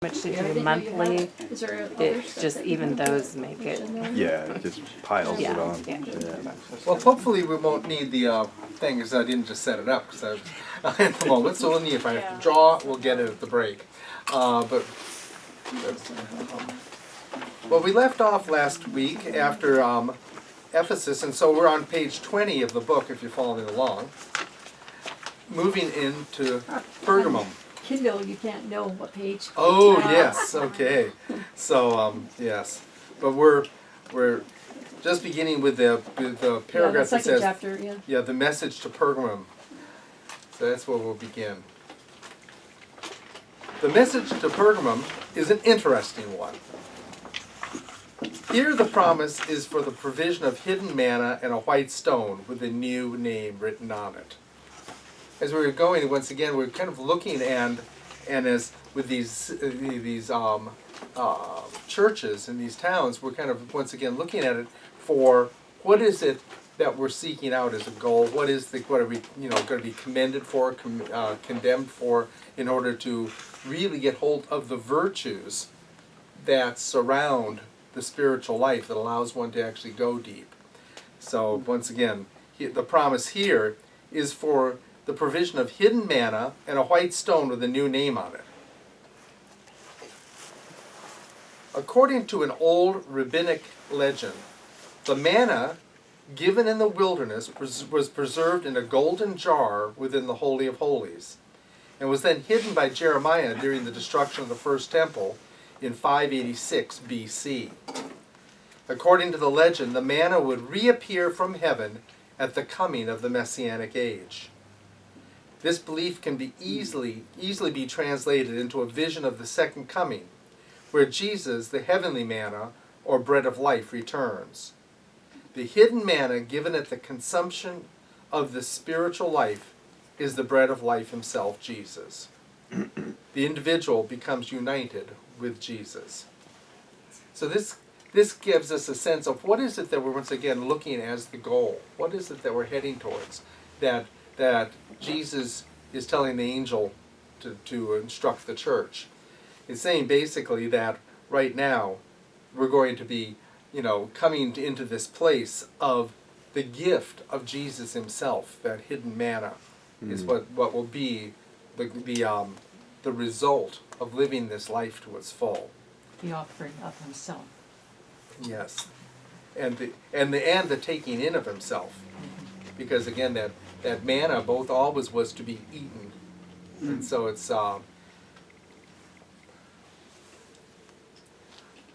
much to Yeah, I do didn't know you had monthly. it. Is there other It stuff just that you even can those put make it. in there? Yeah, it just piles it Yeah, on. yeah. Well, hopefully we won't need the thing, because I didn't just set it up because I was at the moment. So we'll need, if I have to draw, we'll get it at the break. Well, we left off last week after Ephesus, and so we're on page 20 of the book, if you're following along. Moving into Pergamum. Kindle, you can't know what page. Oh yes, okay. So yes, but we're just beginning with the paragraph that second says chapter, yeah. the message to Pergamum. So that's where we'll begin. The message to Pergamum is an interesting one. Here the promise is for the provision of hidden manna and a white stone with a new name written on it. As we were going, once again, we're kind of looking and as with these churches in these towns, we're kind of once again looking at it for what is it that we're seeking out as a goal. What are we going to be commended for, condemned for, in order to really get hold of the virtues that surround the spiritual life that allows one to actually go deep. So once again, the promise here is for the provision of hidden manna and a white stone with a new name on it. According to an old rabbinic legend, the manna given in the wilderness was preserved in a golden jar within the Holy of Holies, and was then hidden by Jeremiah during the destruction of the first temple in 586 BC. According to the legend, the manna would reappear from heaven at the coming of the Messianic age. This belief can be easily be translated into a vision of the second coming, where Jesus, the heavenly manna, or bread of life, returns. The hidden manna given at the consumption of the spiritual life is the bread of life himself, Jesus. The individual becomes united with Jesus. So this gives us a sense of what is it that we're once again looking as the goal. What is it that we're heading towards? That Jesus is telling the angel to instruct the church. It's saying basically that right now we're going to be, coming into this place of the gift of Jesus himself. That hidden manna is what will be the result of living this life to its full. The offering of himself. Yes, and the taking in of himself, because again that manna both always was to be eaten, and so it's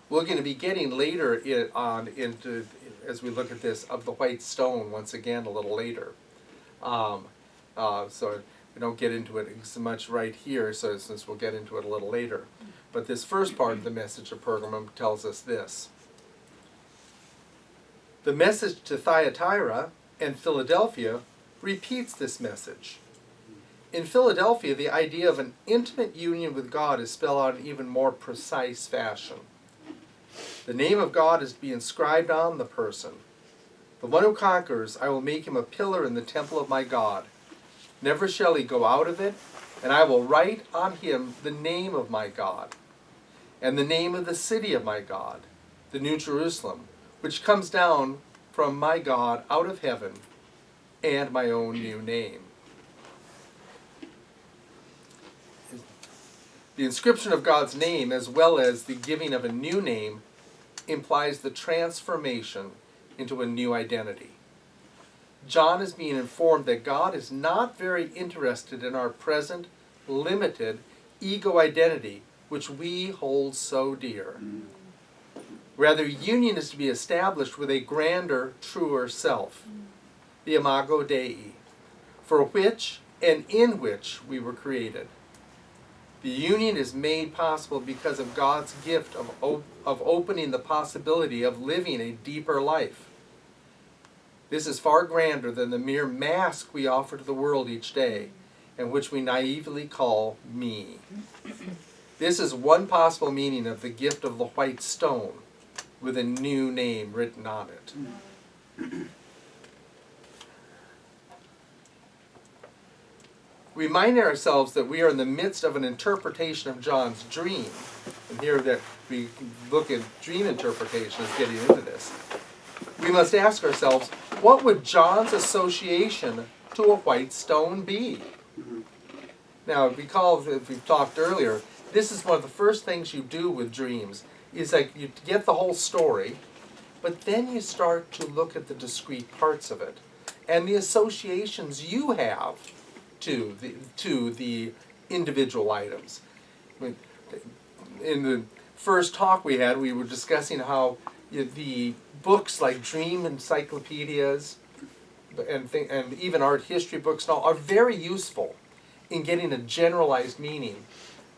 we're going to be getting later into as we look at this of the white stone once again a little later, so we don't get into it so much right here. So since we'll get into it a little later, but this first part of the message of Pergamum tells us this. The message to Thyatira and Philadelphia repeats this message. In Philadelphia, the idea of an intimate union with God is spelled out in even more precise fashion. The name of God is to be inscribed on the person. The one who conquers, I will make him a pillar in the temple of my God. Never shall he go out of it, and I will write on him the name of my God, and the name of the city of my God, the New Jerusalem, which comes down from my God out of heaven, and my own new name. The inscription of God's name, as well as the giving of a new name, implies the transformation into a new identity. John is being informed that God is not very interested in our present, limited, ego identity, which we hold so dear. Rather, union is to be established with a grander, truer self, the Imago Dei, for which and in which we were created. The union is made possible because of God's gift of opening the possibility of living a deeper life. This is far grander than the mere mask we offer to the world each day, and which we naively call me. This is one possible meaning of the gift of the white stone, with a new name written on it. reminding ourselves that we are in the midst of an interpretation of John's dream. And here that we look at dream interpretation as getting into this. We must ask ourselves, what would John's association to a white stone be? Now, recall that we've talked earlier, this is one of the first things you do with dreams, is like you get the whole story, but then you start to look at the discrete parts of it and the associations you have to the individual items. In the first talk we had, we were discussing how the books like dream encyclopedias and even art history books and all are very useful in getting a generalized meaning.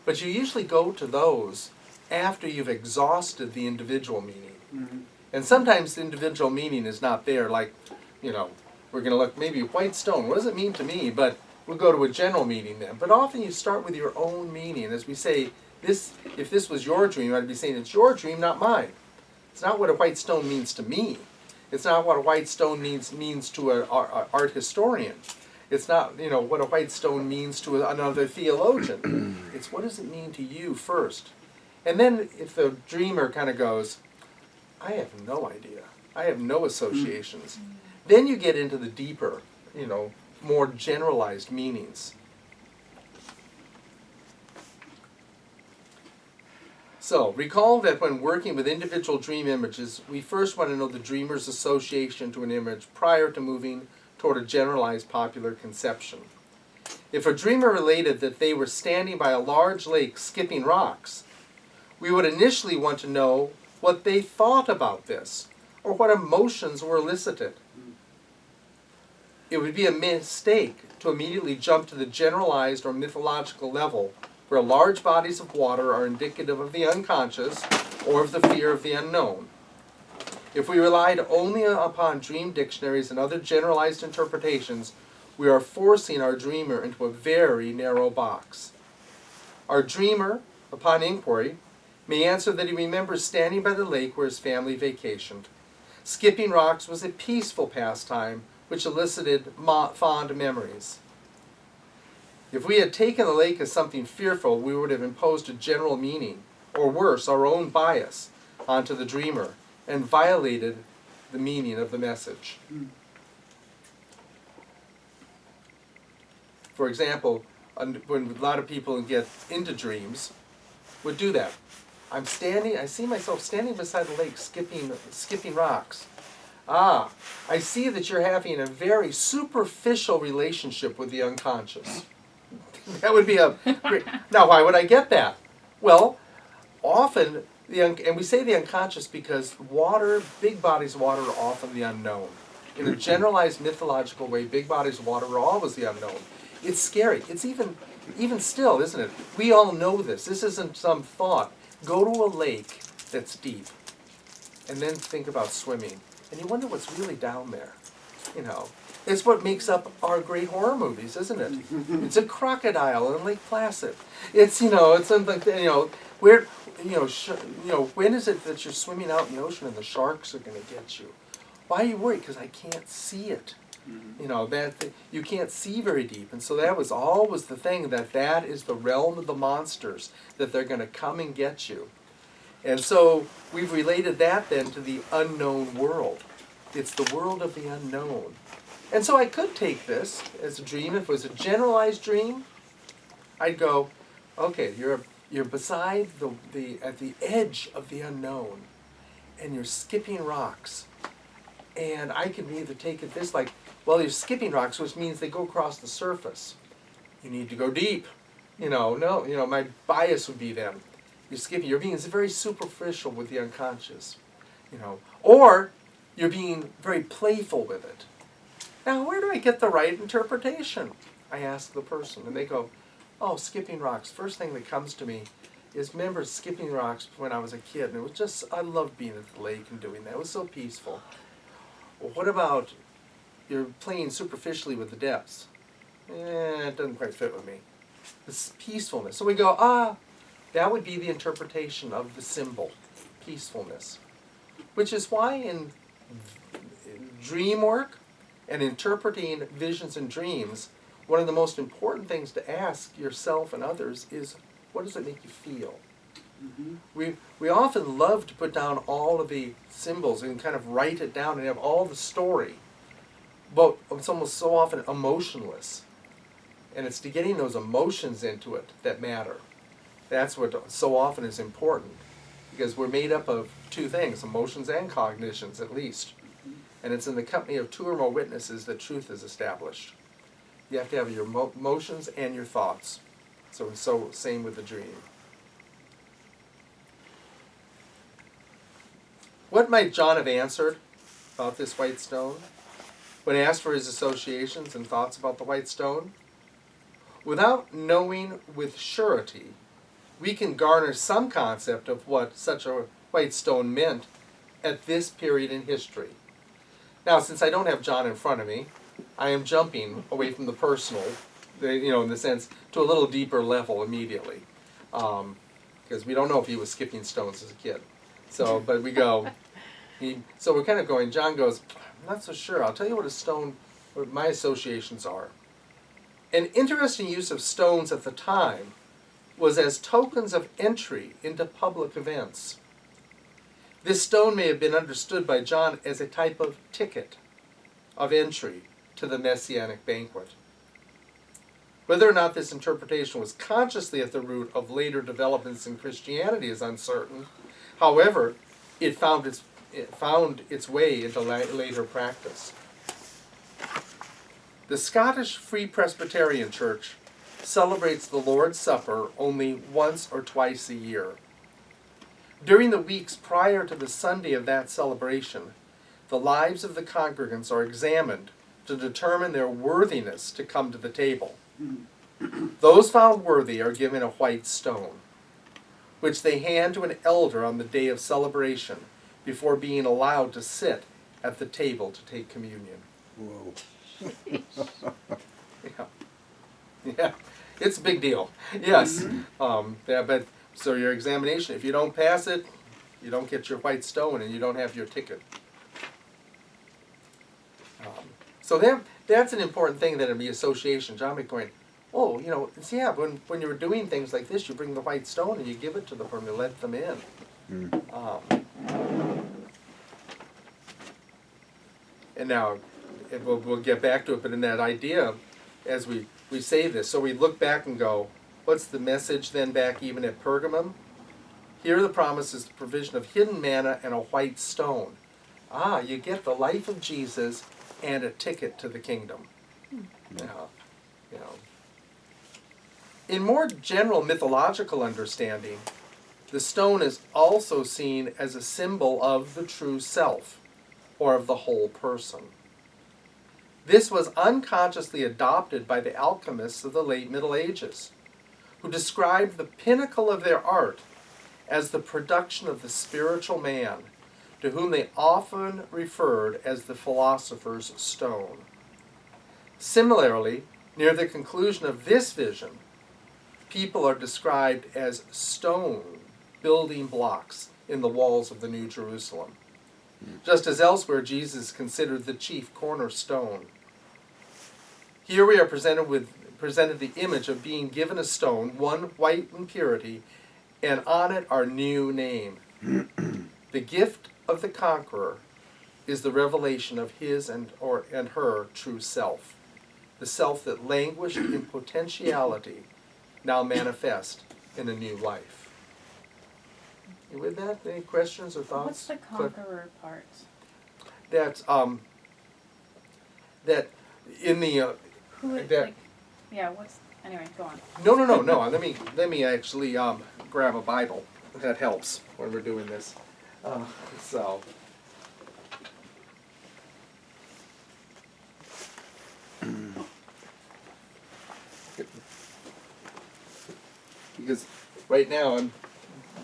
But you usually go to those after you've exhausted the individual meaning. Mm-hmm. And sometimes the individual meaning is not there, like, you know, we're going to look, maybe white stone, what does it mean to me? But we'll go to a general meaning then. But often you start with your own meaning. As we say, this, if this was your dream, I'd be saying it's your dream, not mine. It's not what a white stone means to me. It's not what a white stone means to an art historian. It's not, you know, what a white stone means to another theologian. It's what does it mean to you first. And then if the dreamer kind of goes, I have no idea. I have no associations. Then you get into the deeper, you know, more generalized meanings. So, recall that when working with individual dream images, we first want to know the dreamer's association to an image prior to moving toward a generalized popular conception. If a dreamer related that they were standing by a large lake skipping rocks, we would initially want to know what they thought about this, or what emotions were elicited. It would be a mistake to immediately jump to the generalized or mythological level where large bodies of water are indicative of the unconscious or of the fear of the unknown. If we relied only upon dream dictionaries and other generalized interpretations, we are forcing our dreamer into a very narrow box. Our dreamer, upon inquiry, may answer that he remembers standing by the lake where his family vacationed. Skipping rocks was a peaceful pastime which elicited fond memories. If we had taken the lake as something fearful, we would have imposed a general meaning, or worse, our own bias, onto the dreamer, and violated the meaning of the message. For example, when a lot of people get into dreams, would do that. I see myself standing beside the lake skipping rocks. Ah, I see that you're having a very superficial relationship with the unconscious. That would be a great... Now, why would I get that? Well, often, and we say the unconscious because water, big bodies of water are often the unknown. In a generalized mythological way, big bodies of water are always the unknown. It's scary. It's even still, isn't it? We all know this. This isn't some thought. Go to a lake that's deep, and then think about swimming. And you wonder what's really down there. You know, it's what makes up our great horror movies, isn't it? It's a crocodile in Lake Placid. It's, you know, it's something, you know, where, when is it that you're swimming out in the ocean and the sharks are going to get you? Why are you worried? Because I can't see it. You know, you can't see very deep. And so that was always the thing, that is the realm of the monsters, that they're going to come and get you. And so we've related that then to the unknown world. It's the world of the unknown. And so I could take this as a dream. If it was a generalized dream, I'd go, okay, you're beside at the edge of the unknown, and you're skipping rocks. And I can either take it this like, well, you're skipping rocks, which means they go across the surface. You need to go deep. My bias would be then. You're being very superficial with the unconscious. Or you're being very playful with it. Now, where do I get the right interpretation? I ask the person, and they go, oh, skipping rocks. First thing that comes to me is, remember skipping rocks when I was a kid, and it was just, I loved being at the lake and doing that. It was so peaceful. Well, what about you're playing superficially with the depths? It doesn't quite fit with me. This peacefulness. So we go, that would be the interpretation of the symbol, peacefulness. Which is why in dream work and interpreting visions and dreams, one of the most important things to ask yourself and others is, what does it make you feel? We often love to put down all of the symbols and kind of write it down and have all the story, but it's almost so often emotionless. And it's to getting those emotions into it that matter. That's what so often is important, because we're made up of two things, emotions and cognitions at least. And it's in the company of two or more witnesses that truth is established. You have to have your emotions and your thoughts. So same with the dream. What might John have answered about this white stone when asked for his associations and thoughts about the white stone? Without knowing with surety, we can garner some concept of what such a white stone meant at this period in history. Now, since I don't have John in front of me, I am jumping away from the personal, in the sense, to a little deeper level immediately. Because we don't know if he was skipping stones as a kid. So, but we go, so we're kind of going, John goes, I'm not so sure. I'll tell you what my associations are. An interesting use of stones at the time was as tokens of entry into public events. This stone may have been understood by John as a type of ticket of entry to the Messianic banquet. Whether or not this interpretation was consciously at the root of later developments in Christianity is uncertain. However, it found its way into later practice. The Scottish Free Presbyterian Church celebrates the Lord's Supper only once or twice a year. During the weeks prior to the Sunday of that celebration, the lives of the congregants are examined to determine their worthiness to come to the table. Those found worthy are given a white stone, which they hand to an elder on the day of celebration before being allowed to sit at the table to take communion. Whoa. Yeah, it's a big deal. Yes, but so your examination, if you don't pass it, you don't get your white stone and you don't have your ticket. So that's an important thing that in the association, John McGowan, when you were doing things like this, you bring the white stone and you give it to them and you let them in. And now, we'll get back to it, but in that idea, as we say this, so we look back and go, what's the message then back even at Pergamum? Here the promise is the provision of hidden manna and a white stone. You get the life of Jesus and a ticket to the kingdom. In more general mythological understanding, the stone is also seen as a symbol of the true self, or of the whole person. This was unconsciously adopted by the alchemists of the late Middle Ages, who described the pinnacle of their art as the production of the spiritual man, to whom they often referred as the philosopher's stone. Similarly, near the conclusion of this vision, people are described as stone building blocks in the walls of the New Jerusalem. Just as elsewhere, Jesus is considered the chief cornerstone. Here we are presented the image of being given a stone, one white in purity, and on it our new name. The gift of the conqueror is the revelation of his and her true self, the self that languished in potentiality, now manifest in a new life. You with that? Any questions or thoughts? What's the conqueror part? That in the Who is, that- like, yeah, anyway, go on. no. Let me actually grab a Bible. That helps when we're doing this. Because right now I'm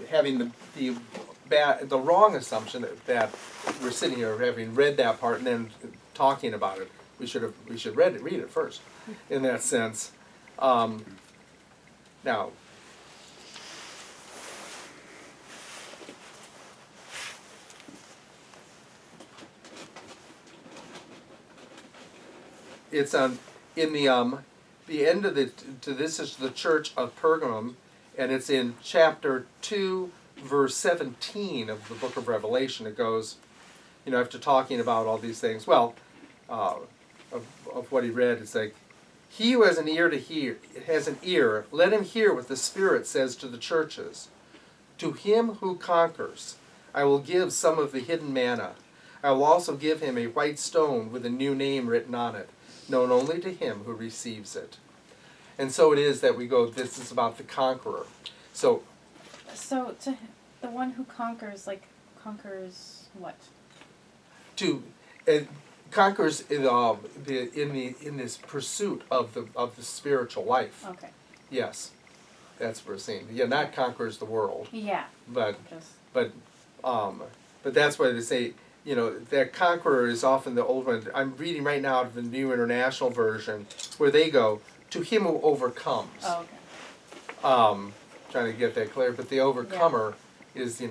having the wrong assumption that we're sitting here having read that part and then talking about it. We should read it first, in that sense. Now, it's in the the end of this is the church of Pergamum, and it's in chapter 2, verse 17 of the book of Revelation. It goes, after talking about all these things, of what he read, it's like, he who has an ear to hear, let him hear what the Spirit says to the churches. To him who conquers, I will give some of the hidden manna. I will also give him a white stone with a new name written on it, known only to him who receives it. And so it is that we go, this is about the conqueror. So to the one who conquers, conquers what? Conquers in this pursuit of the spiritual life. Okay. Yes, that's what we're saying. Yeah, not conquers the world, Yeah. but Just. but that's why they say that conqueror is often the old one. I'm reading right now out of the New International Version where they go to him who overcomes. Oh, okay. Trying to get that clear, but the overcomer is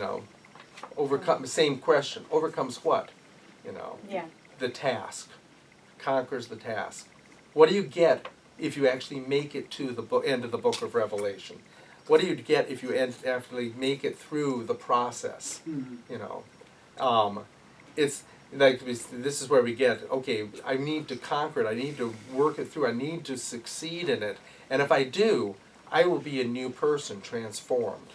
overcome. Same question. Overcomes what? Yeah. The task, conquers the task. What do you get if you actually make it to the end of the book of Revelation? What do you get if you actually make it through the process? It's like this is where we get, okay, I need to conquer it, I need to work it through, I need to succeed in it, and if I do, I will be a new person, transformed.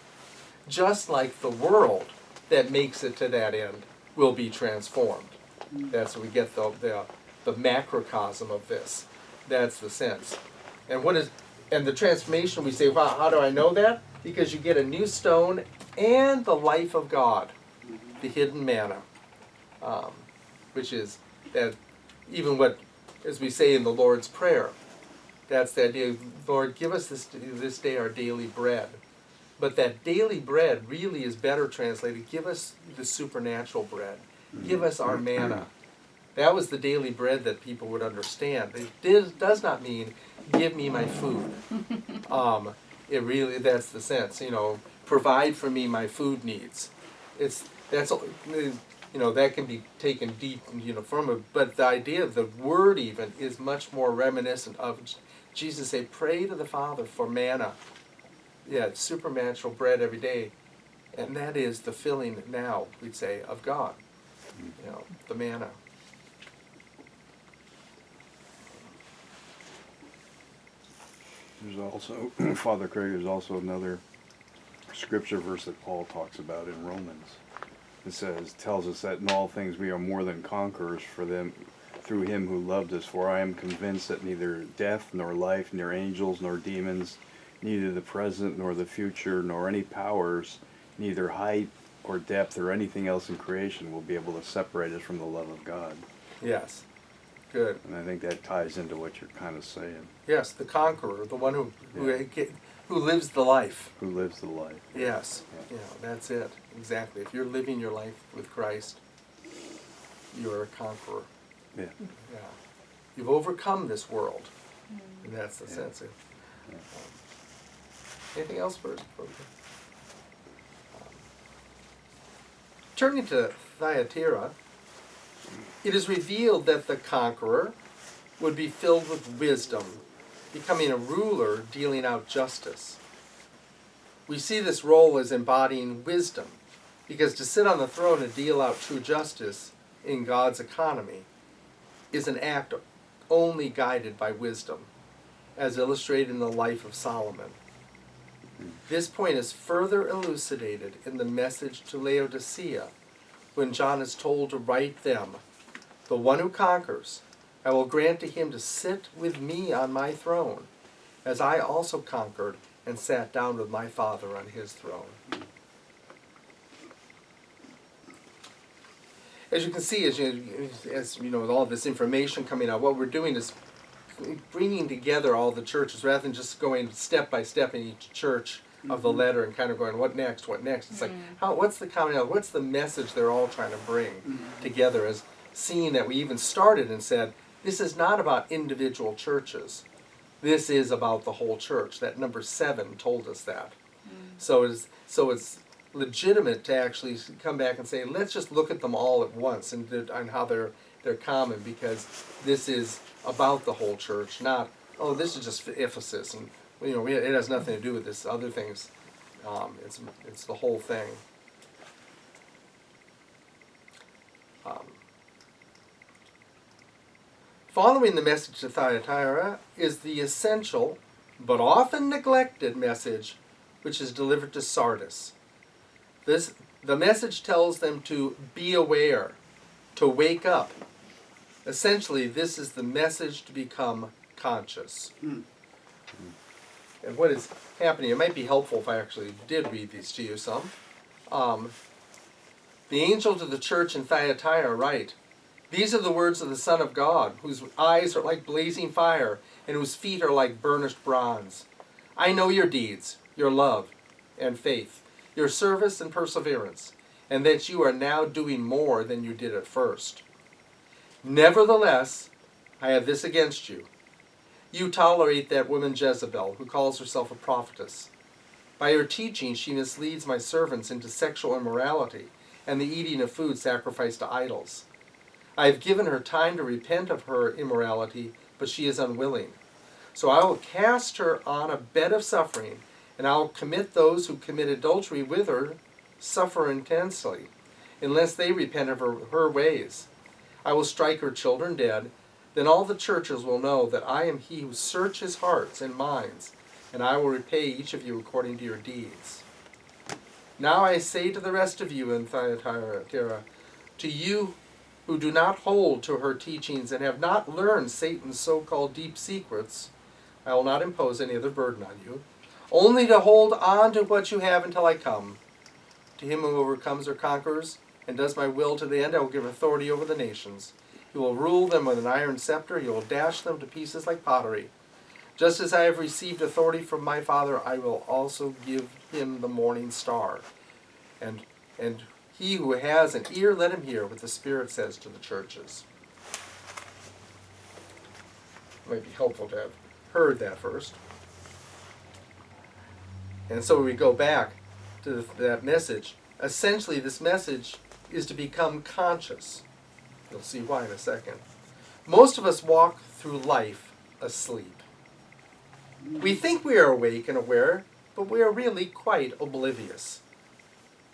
Just like the world that makes it to that end will be transformed. That's where we get the macrocosm of this. That's the sense. And the transformation, we say, wow, how do I know that? Because you get a new stone and the life of God, the hidden manna, which is that even what, as we say in the Lord's Prayer, that's the idea, Lord, give us this day our daily bread. But that daily bread really is better translated, give us the supernatural bread. Give us our manna. That was the daily bread that people would understand. It does not mean, give me my food. It really, that's the sense, provide for me my food needs. That can be taken deep, from it. But the idea of the word even is much more reminiscent of Jesus say, pray to the Father for manna. Yeah, it's supernatural bread every day. And that is the filling now, we'd say, of God. The manna. There's also, Father Craig, there's also another scripture verse that Paul talks about in Romans. It tells us that in all things we are more than conquerors for them through him who loved us. For I am convinced that neither death, nor life, nor angels, nor demons, neither the present, nor the future, nor any powers, neither height or depth or anything else in creation will be able to separate us from the love of God. Yes. Good. And I think that ties into what you're kind of saying. Yes, the conqueror, the one who lives the life. Who lives the life. Yes. That's it. Exactly. If you're living your life with Christ, you're a conqueror. Yeah. Yeah. You've overcome this world. And that's the sense of it. Anything else first? Turning to Thyatira, it is revealed that the conqueror would be filled with wisdom, becoming a ruler dealing out justice. We see this role as embodying wisdom, because to sit on the throne and deal out true justice in God's economy is an act only guided by wisdom, as illustrated in the life of Solomon. This point is further elucidated in the message to Laodicea, when John is told to write them, the one who conquers, I will grant to him to sit with me on my throne, as I also conquered and sat down with my Father on his throne. As you can see, as with all this information coming out, what we're doing is bringing together all the churches rather than just going step by step in each church of the letter and kind of going, what next, what next? It's like, what's the coming out? What's the message they're all trying to bring together, as seeing that we even started and said, this is not about individual churches. This is about the whole church. That number 7 told us that. So it's legitimate to actually come back and say, let's just look at them all at once and how they're common, because this is about the whole church, not oh, this is just for Ephesus, and it has nothing to do with this other things. It's the whole thing. Following the message to Thyatira is the essential, but often neglected message, which is delivered to Sardis. The message tells them to be aware, to wake up. Essentially, this is the message to become conscious. And what is happening, it might be helpful if I actually did read these to you some. The angel to the church in Thyatira write, "These are the words of the Son of God, whose eyes are like blazing fire, and whose feet are like burnished bronze. I know your deeds, your love and faith, your service and perseverance, and that you are now doing more than you did at first. Nevertheless, I have this against you. You tolerate that woman Jezebel, who calls herself a prophetess. By her teaching, she misleads my servants into sexual immorality and the eating of food sacrificed to idols. I have given her time to repent of her immorality, but she is unwilling. So I will cast her on a bed of suffering, and I will commit those who commit adultery with her suffer intensely, unless they repent of her ways. I will strike her children dead. Then all the churches will know that I am he who searches hearts and minds, and I will repay each of you according to your deeds. Now I say to the rest of you in Thyatira, to you who do not hold to her teachings and have not learned Satan's so-called deep secrets, I will not impose any other burden on you, only to hold on to what you have until I come. To him who overcomes or conquers and does my will to the end, I will give authority over the nations. He will rule them with an iron scepter. He will dash them to pieces like pottery. Just as I have received authority from my Father, I will also give him the morning star. And he who has an ear, let him hear what the Spirit says to the churches." It might be helpful to have heard that first. And so we go back to that message. Essentially, this message is to become conscious. You'll see why in a second. Most of us walk through life asleep. We think we are awake and aware, but we are really quite oblivious.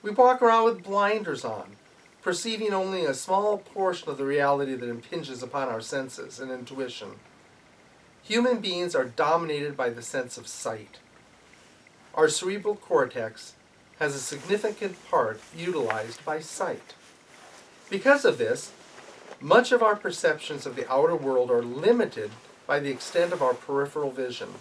We walk around with blinders on, perceiving only a small portion of the reality that impinges upon our senses and intuition. Human beings are dominated by the sense of sight. Our cerebral cortex has a significant part utilized by sight. Because of this, much of our perceptions of the outer world are limited by the extent of our peripheral vision.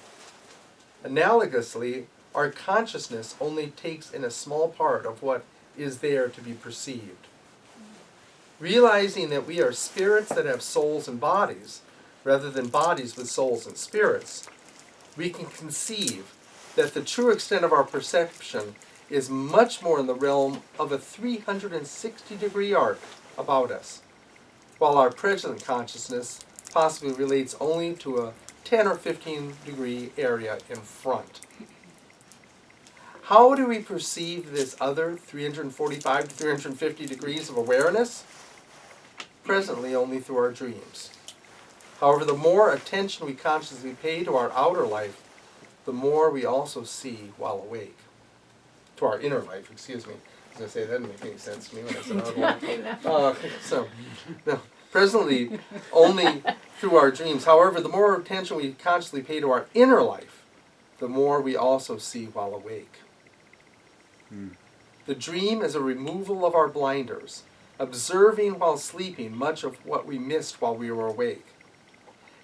Analogously, our consciousness only takes in a small part of what is there to be perceived. Realizing that we are spirits that have souls and bodies, rather than bodies with souls and spirits, we can conceive that the true extent of our perception is much more in the realm of a 360-degree arc about us, while our present consciousness possibly relates only to a 10 or 15-degree area in front. How do we perceive this other 345 to 350 degrees of awareness? Presently only through our dreams. However, the more attention we consciously pay to our outer life, the more we also see while awake. To our inner life, excuse me. I was going to say, that didn't make any sense to me when I said outer life. Presently only through our dreams. However, the more attention we consciously pay to our inner life, the more we also see while awake. The dream is a removal of our blinders, observing while sleeping much of what we missed while we were awake.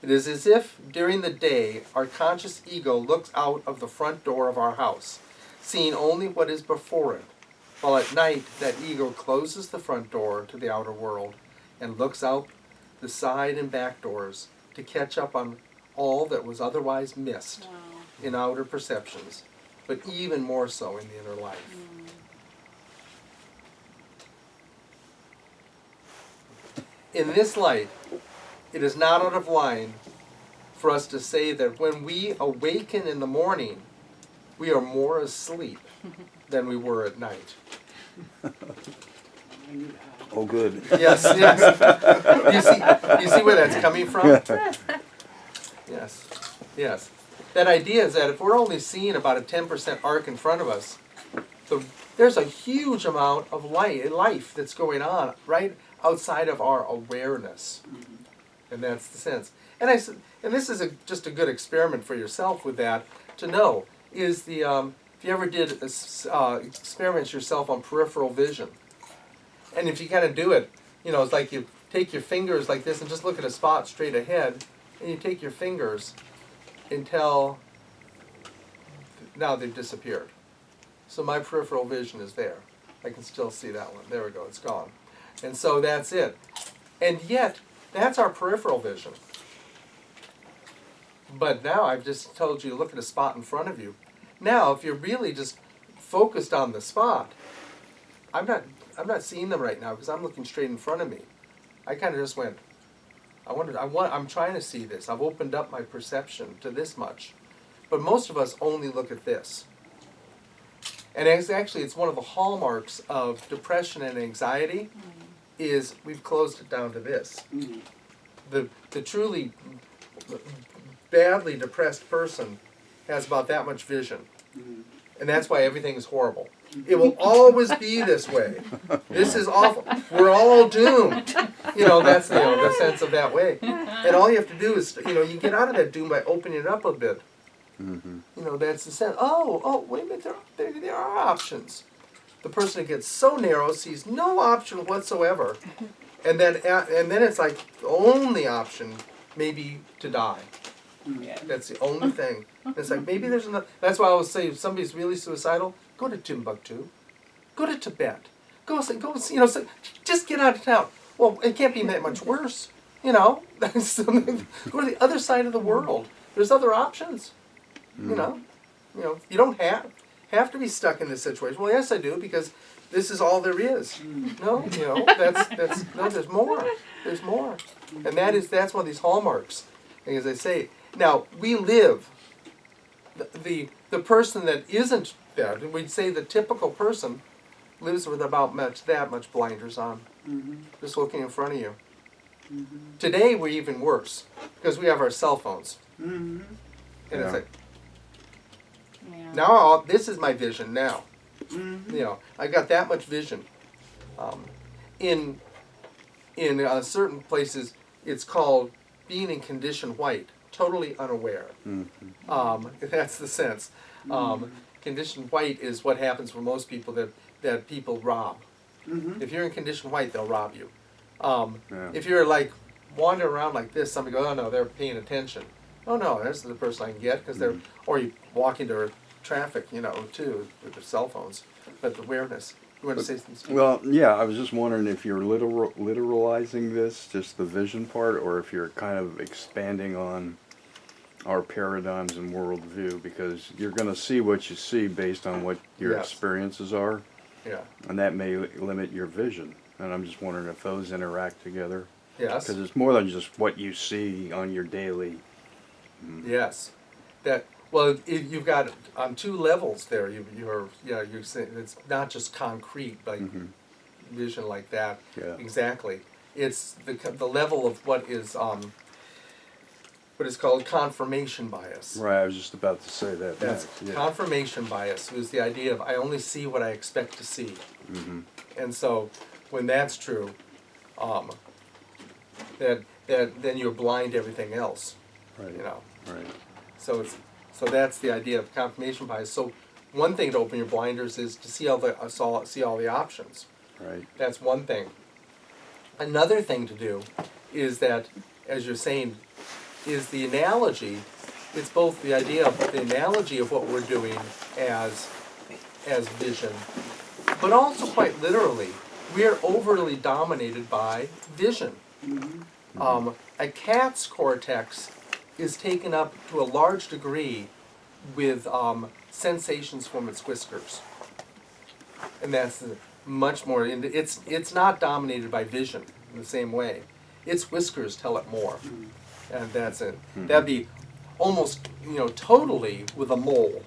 It is as if, during the day, our conscious ego looks out of the front door of our house, seeing only what is before it, while at night that ego closes the front door to the outer world and looks out the side and back doors to catch up on all that was otherwise missed in outer perceptions, but even more so in the inner life. In this light, it is not out of line for us to say that when we awaken in the morning, we are more asleep than we were at night. Oh, good. Yes, yes. You see where that's coming from? Yes. Yes. That idea is that if we're only seeing about a 10% arc in front of us, there's a huge amount of life that's going on right outside of our awareness. And that's the sense. And this is just a good experiment for yourself with that to know is the if you ever did experiments yourself on peripheral vision, and if you kind of do it, you know, it's like you take your fingers like this and just look at a spot straight ahead, and you take your fingers until now they've disappeared. So my peripheral vision is there. I can still see that one. There we go. It's gone. And so that's it. And yet, that's our peripheral vision. But now I've just told you to look at a spot in front of you. Now, if you're really just focused on the spot, I'm not seeing them right now because I'm looking straight in front of me. I kind of just went, I'm trying to see this. I've opened up my perception to this much. But most of us only look at this. And it's one of the hallmarks of depression and anxiety is we've closed it down to this. The truly badly depressed person has about that much vision. And that's why everything is horrible. It will always be this way. This is awful. We're all doomed. You know, that's the sense of that way. And all you have to do is, you get out of that doom by opening it up a bit. You know, that's the sense. Oh, wait a minute, there are options. The person that gets so narrow sees no option whatsoever. And then it's like the only option may be to die. That's the only thing. It's like maybe there's another. That's why I always say if somebody's really suicidal, go to Timbuktu, go to Tibet, just get out of town. Well, it can't be that much worse, Go to the other side of the world. There's other options, You don't have to be stuck in this situation. Well, yes, I do because this is all there is. No, that's no. There's more. There's more, and that's one of these hallmarks. And as I say. Now, we live, the person that isn't that, we'd say the typical person lives with about that much blinders on, just looking in front of you. Today, we're even worse, because we have our cell phones. And it's like, now this is my vision now. I got that much vision. In certain places, it's called being in condition white. Totally unaware. That's the sense. Condition white is what happens for most people that people rob. If you're in condition white, they'll rob you. If you're like wandering around like this, somebody goes, oh no, they're paying attention. Oh no, that's the person I can get because they're, or you walk into traffic, too, with their cell phones. But the awareness. You want to say something? Well, yeah, I was just wondering if you're literalizing this, just the vision part, or if you're kind of expanding on our paradigms and worldview, because you're going to see what you see based on what your experiences are, and that may limit your vision. And I'm just wondering if those interact together. Yes. Because it's more than just what you see on your daily. Yes. Well, you've got on two levels there. You're saying it's not just concrete like vision like that. Yeah. Exactly. It's the level of what is called confirmation bias. Right. I was just about to say that. That's confirmation bias. Was the idea of I only see what I expect to see. And so when that's true, then you're blind to everything else. Right. Right. So that's the idea of confirmation bias. So one thing to open your blinders is to see all the options. Right. That's one thing. Another thing to do is that, as you're saying, is the analogy. It's both the idea of the analogy of what we're doing as vision, but also quite literally, we are overly dominated by vision. A cat's cortex is taken up to a large degree with sensations from its whiskers, and that's much more. It's not dominated by vision in the same way. Its whiskers tell it more, and that's it. That'd be almost totally with a mole,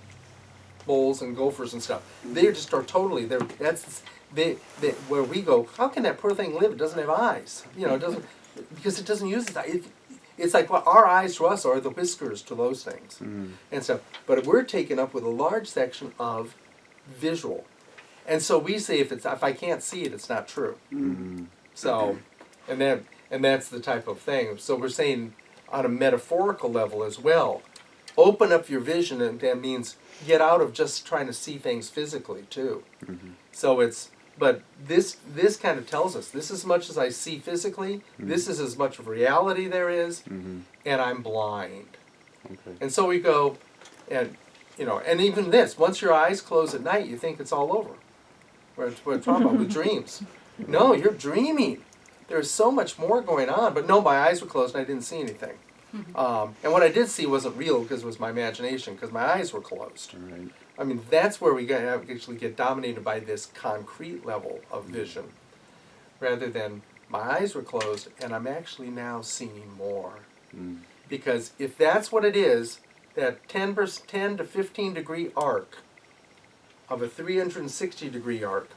moles and gophers and stuff. They just are totally there. Where we go. How can that poor thing live? It doesn't have eyes. It doesn't because it doesn't use its eyes. It's like what our eyes to us are the whiskers to those things and stuff. But we're taken up with a large section of visual. And so we say if I can't see it, it's not true. So, and that's the type of thing. So we're saying on a metaphorical level as well, open up your vision, and that means get out of just trying to see things physically too. So but this kind of tells us, this as much as I see physically, this is as much of reality there is, and I'm blind. Okay. And so we go, and and even this, once your eyes close at night, you think it's all over. We're talking about with dreams. No, you're dreaming. There's so much more going on. But no, my eyes were closed and I didn't see anything. And what I did see wasn't real because it was my imagination, because my eyes were closed. Right. I mean, that's where we actually get dominated by this concrete level of vision, rather than my eyes were closed and I'm actually now seeing more. Because if that's what it is, that 10 to 15 degree arc of a 360 degree arc,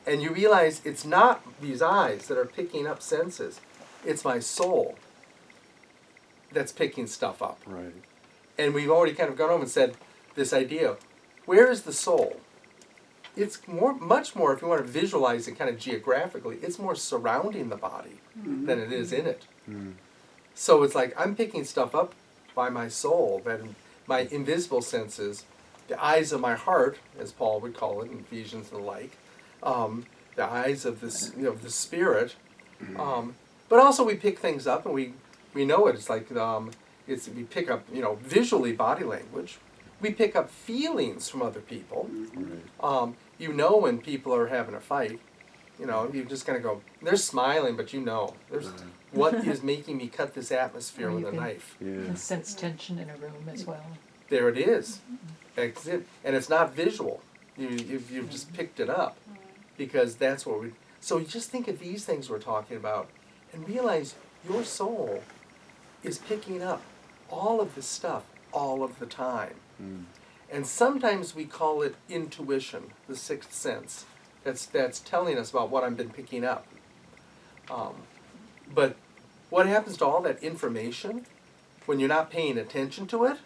and you realize it's not these eyes that are picking up senses, it's my soul that's picking stuff up. Right. And we've already kind of gone home and said this idea, where is the soul? It's much more, if you want to visualize it kind of geographically, it's more surrounding the body than it is in it. So it's like I'm picking stuff up by my soul, that my invisible senses, the eyes of my heart, as Paul would call it in Ephesians and the like, the eyes of this, the spirit. But also we pick things up and we know it. It's like we pick up, visually body language. We pick up feelings from other people. Right. When people are having a fight, you just kind of go, they're smiling, but there's what is making me cut this atmosphere Or with you a can- knife. You Yeah. can sense tension in a room as well. There it is. That's it. And it's not visual. You've just picked it up, because that's what we. So you just think of these things we're talking about, and realize your soul is picking up all of this stuff all of the time. And sometimes we call it intuition, the sixth sense. That's telling us about what I've been picking up. But what happens to all that information when you're not paying attention to it?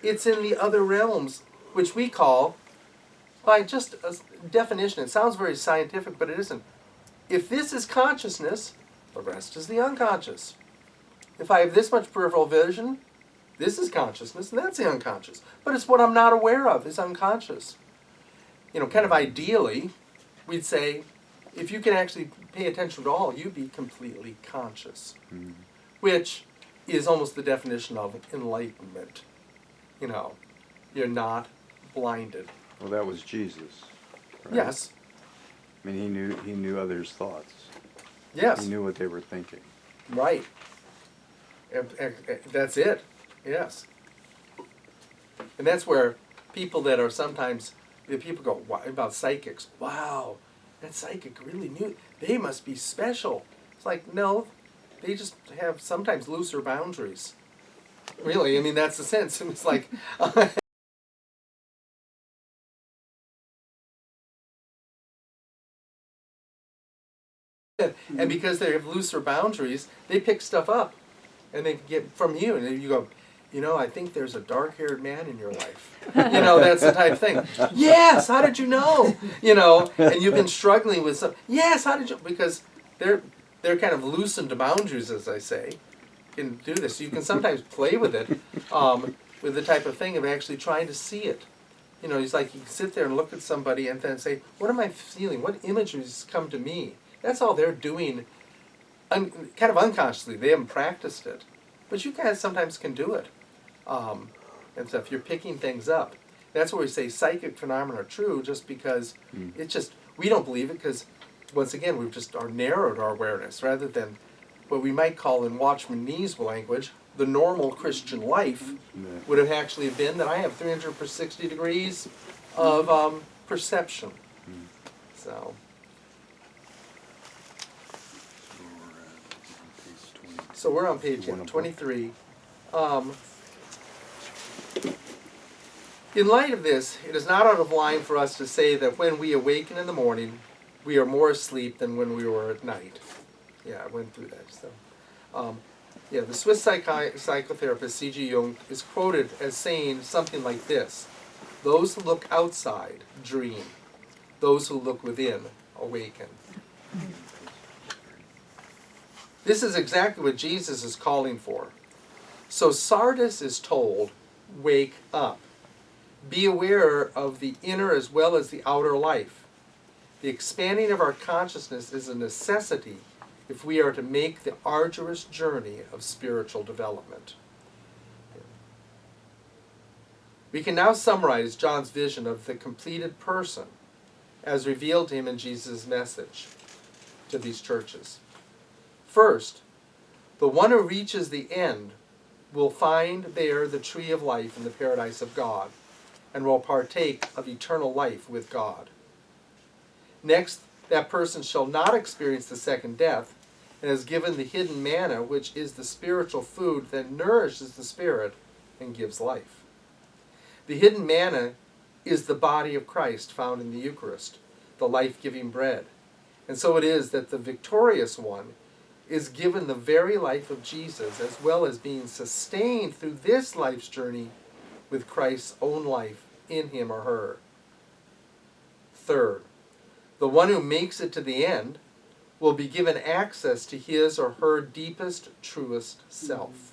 It's in the other realms, which we call, by just a definition, it sounds very scientific, but it isn't. If this is consciousness, the rest is the unconscious. If I have this much peripheral vision, this is consciousness, and that's the unconscious. But it's what I'm not aware of is unconscious. Kind of ideally, we'd say, if you can actually pay attention to all, you'd be completely conscious. Which is almost the definition of enlightenment. You're not blinded. Well, that was Jesus. Right? Yes. I mean, he knew others' thoughts. Yes. He knew what they were thinking. Right. That's it. Yes. And that's where people that are sometimes, people go, "Wow," about psychics. Wow, that psychic really knew. They must be special. It's like, no, they just have sometimes looser boundaries. Really, I mean, that's the sense. It's like, and because they have looser boundaries, they pick stuff up, and they get from you, and then you go, I think there's a dark-haired man in your life. That's the type of thing. Yes, how did you know? And you've been struggling with some. Yes, how did you? Because they're kind of loosened boundaries, as I say. You can do this. You can sometimes play with it, with the type of thing of actually trying to see it. It's like you can sit there and look at somebody and then say, what am I feeling? What images come to me? That's all they're doing, kind of unconsciously. They haven't practiced it. But you guys sometimes can do it. And so if you're picking things up, that's where we say psychic phenomena are true, just because it's just, we don't believe it because, once again, we've just narrowed our awareness rather than what we might call in Watchman Nee's language, the normal Christian life would have actually been that I have 360 degrees of perception. So. So we're on page 23. In light of this, it is not out of line for us to say that when we awaken in the morning, we are more asleep than when we were at night. Yeah, I went through that. So, Yeah, the Swiss psychotherapist C.G. Jung is quoted as saying something like this: "Those who look outside dream. Those who look within awaken." This is exactly what Jesus is calling for. So Sardis is told, wake up. Be aware of the inner as well as the outer life. The expanding of our consciousness is a necessity if we are to make the arduous journey of spiritual development. We can now summarize John's vision of the completed person as revealed to him in Jesus' message to these churches. First, the one who reaches the end will find there the tree of life in the paradise of God, and will partake of eternal life with God. Next, that person shall not experience the second death, and is given the hidden manna, which is the spiritual food that nourishes the spirit and gives life. The hidden manna is the body of Christ found in the Eucharist, the life-giving bread. And so it is that the victorious one is given the very life of Jesus, as well as being sustained through this life's journey with Christ's own life in him or her. Third, the one who makes it to the end will be given access to his or her deepest, truest self.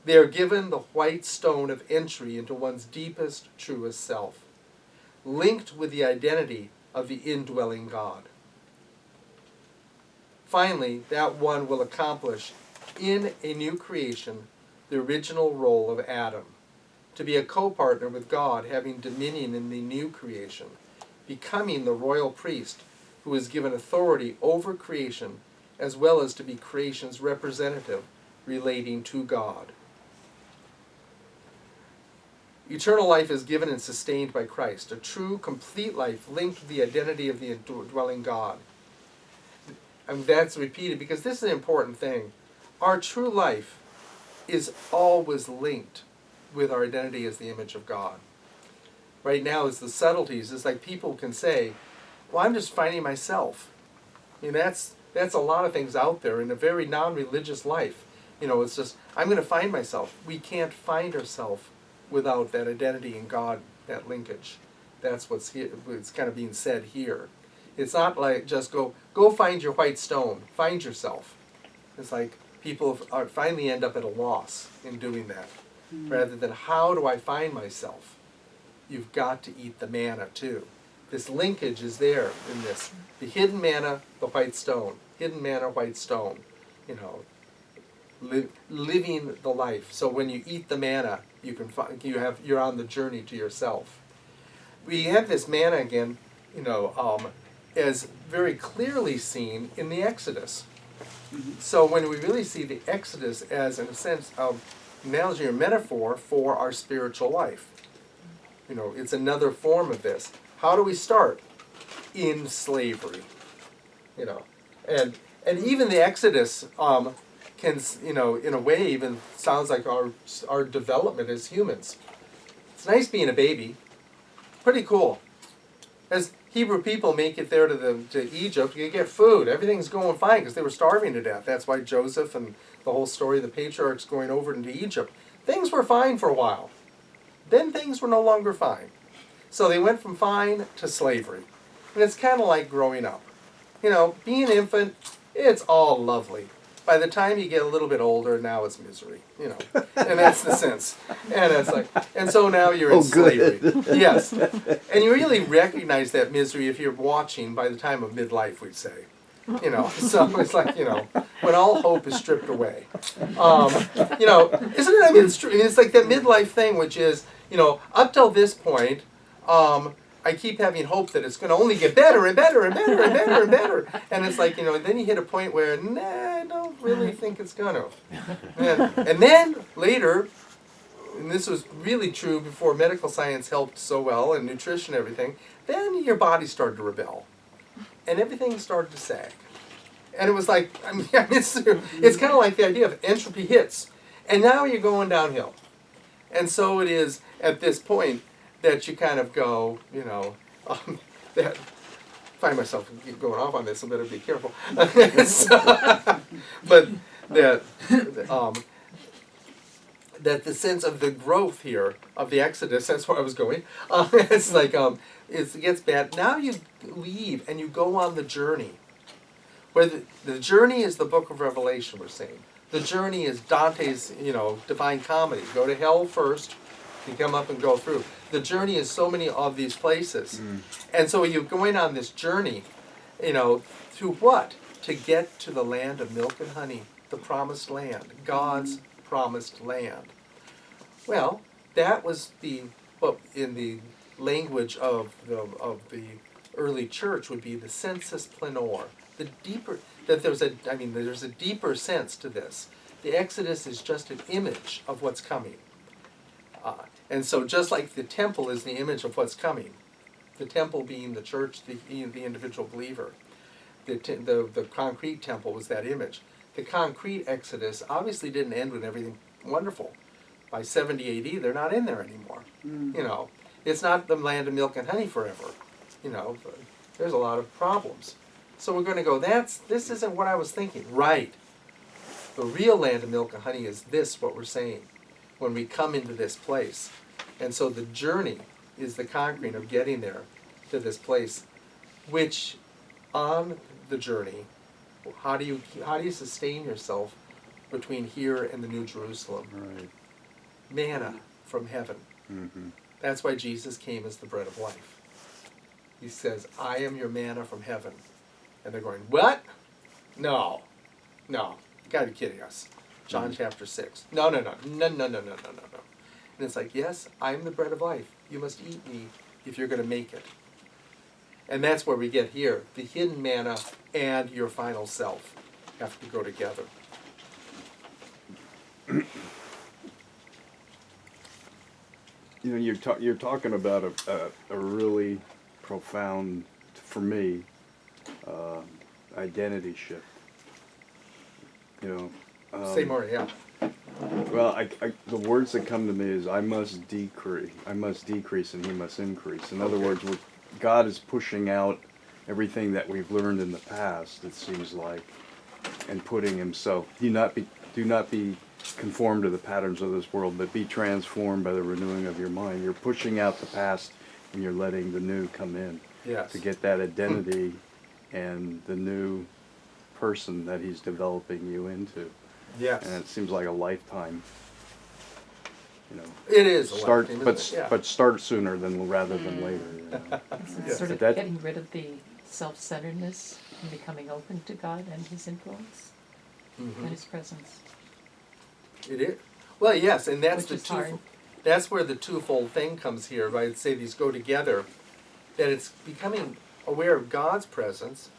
They are given the white stone of entry into one's deepest, truest self, linked with the identity of the indwelling God. Finally, that one will accomplish in a new creation the original role of Adam, to be a co-partner with God, having dominion in the new creation, becoming the royal priest who is given authority over creation, as well as to be creation's representative relating to God. Eternal life is given and sustained by Christ, a true, complete life linked to the identity of the indwelling God. And that's repeated because this is an important thing. Our true life is always linked with our identity as the image of God. Right now, it's the subtleties. It's like people can say, well, I'm just finding myself. I mean, that's a lot of things out there in a very non-religious life. You know, it's just, I'm going to find myself. We can't find ourselves without that identity in God, that linkage. That's what's kind of being said here. It's not like just go find your white stone, find yourself. It's like people finally end up at a loss in doing that. Rather than how do I find myself? You've got to eat the manna too. This linkage is there in this. The hidden manna, the white stone. Hidden manna, white stone. You know, living the life. So when you eat the manna, you can you're on the journey to yourself. We have this manna again, you know, as very clearly seen in the Exodus. So when we really see the Exodus as, in a sense, analogy or metaphor for our spiritual life. You know, it's another form of this. How do we start? In slavery. You know, and even the Exodus can, you know, in a way even sounds like our development as humans. It's nice being a baby. Pretty cool. As Hebrew people make it there to Egypt, you get food. Everything's going fine because they were starving to death. That's why Joseph and the whole story of the patriarchs going over into Egypt. Things were fine for a while. Then things were no longer fine. So they went from fine to slavery. And it's kind of like growing up. You know, being an infant, it's all lovely. By the time you get a little bit older, now it's misery, you know. And that's the sense. And it's like, and so now you're in slavery. Yes. And you really recognize that misery if you're watching by the time of midlife, we'd say. You know, so it's like, you know, when all hope is stripped away. You know, isn't it? I mean, it's true. It's like that midlife thing, which is, you know, up till this point, I keep having hope that it's going to only get better and better and better and better and better. And it's like, you know, then you hit a point where, nah, I don't really think it's going to. And then later, and this was really true before medical science helped so well and nutrition and everything, then your body started to rebel. And everything started to sag. And it was like, I mean, it's kind of like the idea of entropy hits. And now you're going downhill. And so it is at this point that you kind of go, you know, that find myself going off on this, I better be careful. But that that the sense of the growth here of the Exodus, that's where I was going. It's like it gets bad. Now you leave and you go on the journey. Where the journey is the book of Revelation, we're saying. The journey is Dante's, Divine Comedy. Go to hell first, you come up and go through. The journey is so many of these places. And so you're going on this journey, through what? To get to the land of milk and honey, the promised land, God's promised land. Well, that was what in the language of the early church would be the sensus plenor. The deeper that there's a deeper sense to this. The Exodus is just an image of what's coming. And so just like the temple is the image of what's coming, the temple being the church, the individual believer, the concrete temple was that image. The concrete Exodus obviously didn't end with everything wonderful. By 70 AD, they're not in there anymore. It's not the land of milk and honey forever. There's a lot of problems. So we're going to go, this isn't what I was thinking. Right. The real land of milk and honey is this, what we're saying, when we come into this place. And so the journey is the conquering of getting there to this place, which on the journey, how do you sustain yourself between here and the New Jerusalem? Right. Manna from heaven. Mm-hmm. That's why Jesus came as the bread of life. He says, I am your manna from heaven. And they're going, what? No. You gotta be kidding us. John chapter 6. No. And it's like, yes, I'm the bread of life. You must eat me if you're going to make it. And that's where we get here. The hidden manna and your final self have to go together. You're talking about a really profound, for me, identity shift. Say more, yeah. Well, the words that come to me is I must decrease and he must increase. In other words, God is pushing out everything that we've learned in the past, it seems like, and putting himself, do not be conformed to the patterns of this world, but be transformed by the renewing of your mind. You're pushing out the past and you're letting the new come in. Yes. To get that identity and the new person that he's developing you into. Yes. And it seems like a lifetime. It is a Start, lifetime, but isn't it? Yeah. but start sooner rather than later. It's sort of That- getting rid of the self-centeredness and becoming open to God and his influence and his presence. It is. Well, yes, and that's Which is hard. that's where the twofold thing comes here. Right? I'd say these go together. That it's becoming aware of God's presence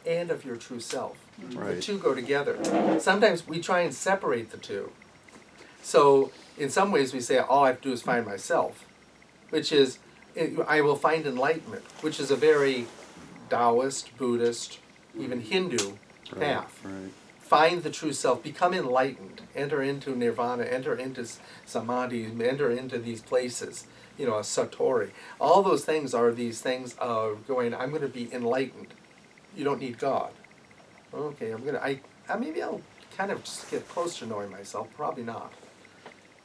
and of your true self. Right. The two go together. Sometimes we try and separate the two. So in some ways we say, all I have to do is find myself, which is, I will find enlightenment, which is a very Taoist, Buddhist, even Hindu path. Right. Find the true self, become enlightened, enter into nirvana, enter into samadhi, enter into these places, a satori. All those things are these things of going, I'm going to be enlightened. You don't need God. Okay, maybe I'll kind of just get close to knowing myself, probably not.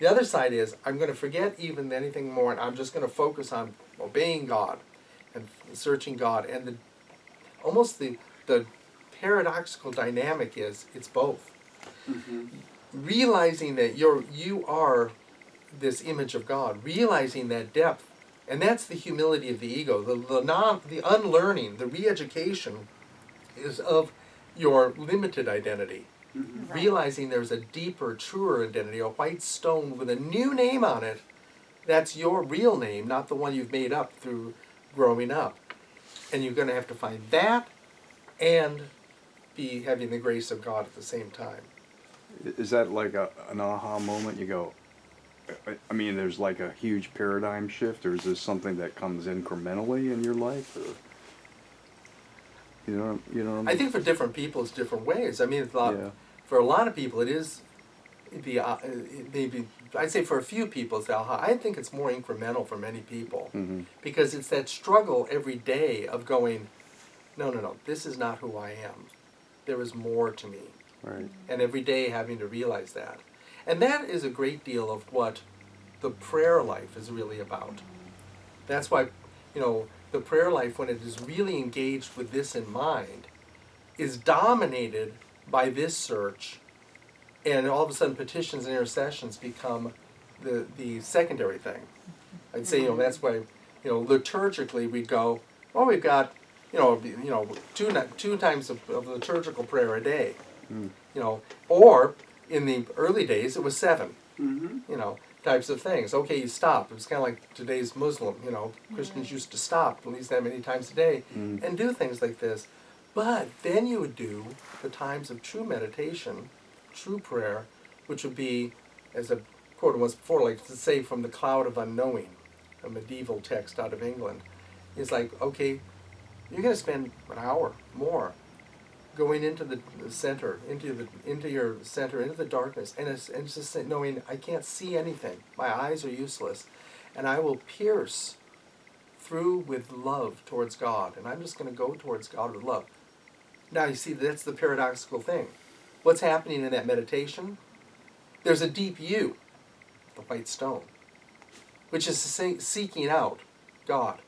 The other side is, I'm going to forget even anything more, and I'm just going to focus on obeying God and searching God. And almost the paradoxical dynamic is, it's both. Realizing that you are this image of God, realizing that depth, and that's the humility of the ego. The unlearning, the re-education is of your limited identity. Realizing there's a deeper, truer identity, a white stone with a new name on it, that's your real name, not the one you've made up through growing up. And you're going to have to find that and be having the grace of God at the same time. Is that like an aha moment? You go, there's like a huge paradigm shift, or is this something that comes incrementally in your life? Or, you know what I mean? I think for different people it's different ways. Yeah. For a lot of people it is I'd say for a few people it's the aha. I think it's more incremental for many people. Because it's that struggle every day of going, no, this is not who I am. There is more to me. Right. And every day having to realize that. And that is a great deal of what the prayer life is really about. That's why, the prayer life, when it is really engaged with this in mind, is dominated by this search, and all of a sudden petitions and intercessions become the secondary thing. I'd say, that's why, liturgically we go, well, we've got, two times of liturgical prayer a day, or in the early days it was 7, types of things. Okay, you stop. It was kind of like today's Muslim, Christians used to stop at least that many times a day and do things like this. But then you would do the times of true meditation, true prayer, which would be, as I quoted once before, like to say from the cloud of unknowing, a medieval text out of England. It's like, okay, you're going to spend an hour more going into the center, into your center, into the darkness, and it's just knowing I can't see anything. My eyes are useless, and I will pierce through with love towards God, and I'm just going to go towards God with love. Now you see, that's the paradoxical thing. What's happening in that meditation? There's a deep you, the white stone, which is seeking out God.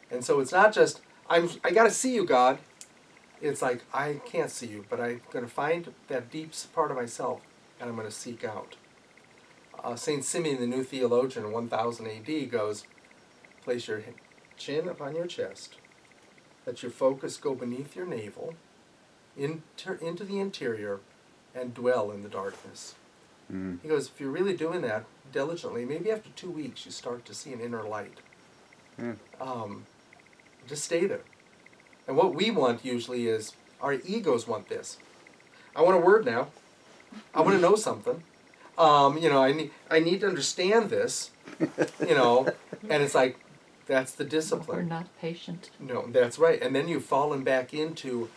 And so it's not just, I got to see you, God. It's like, I can't see you, but I'm going to find that deep part of myself, and I'm going to seek out. St. Simeon, the New Theologian, in 1000 AD, goes, place your chin upon your chest, let your focus go beneath your navel, into the interior, and dwell in the darkness. He goes, if you're really doing that diligently, maybe after 2 weeks you start to see an inner light. Just stay there. And what we want usually is, our egos want this. I want a word now. I want to know something. I need to understand this. And it's like, that's the We're discipline. not patient. No, that's right. And then you've fallen back into,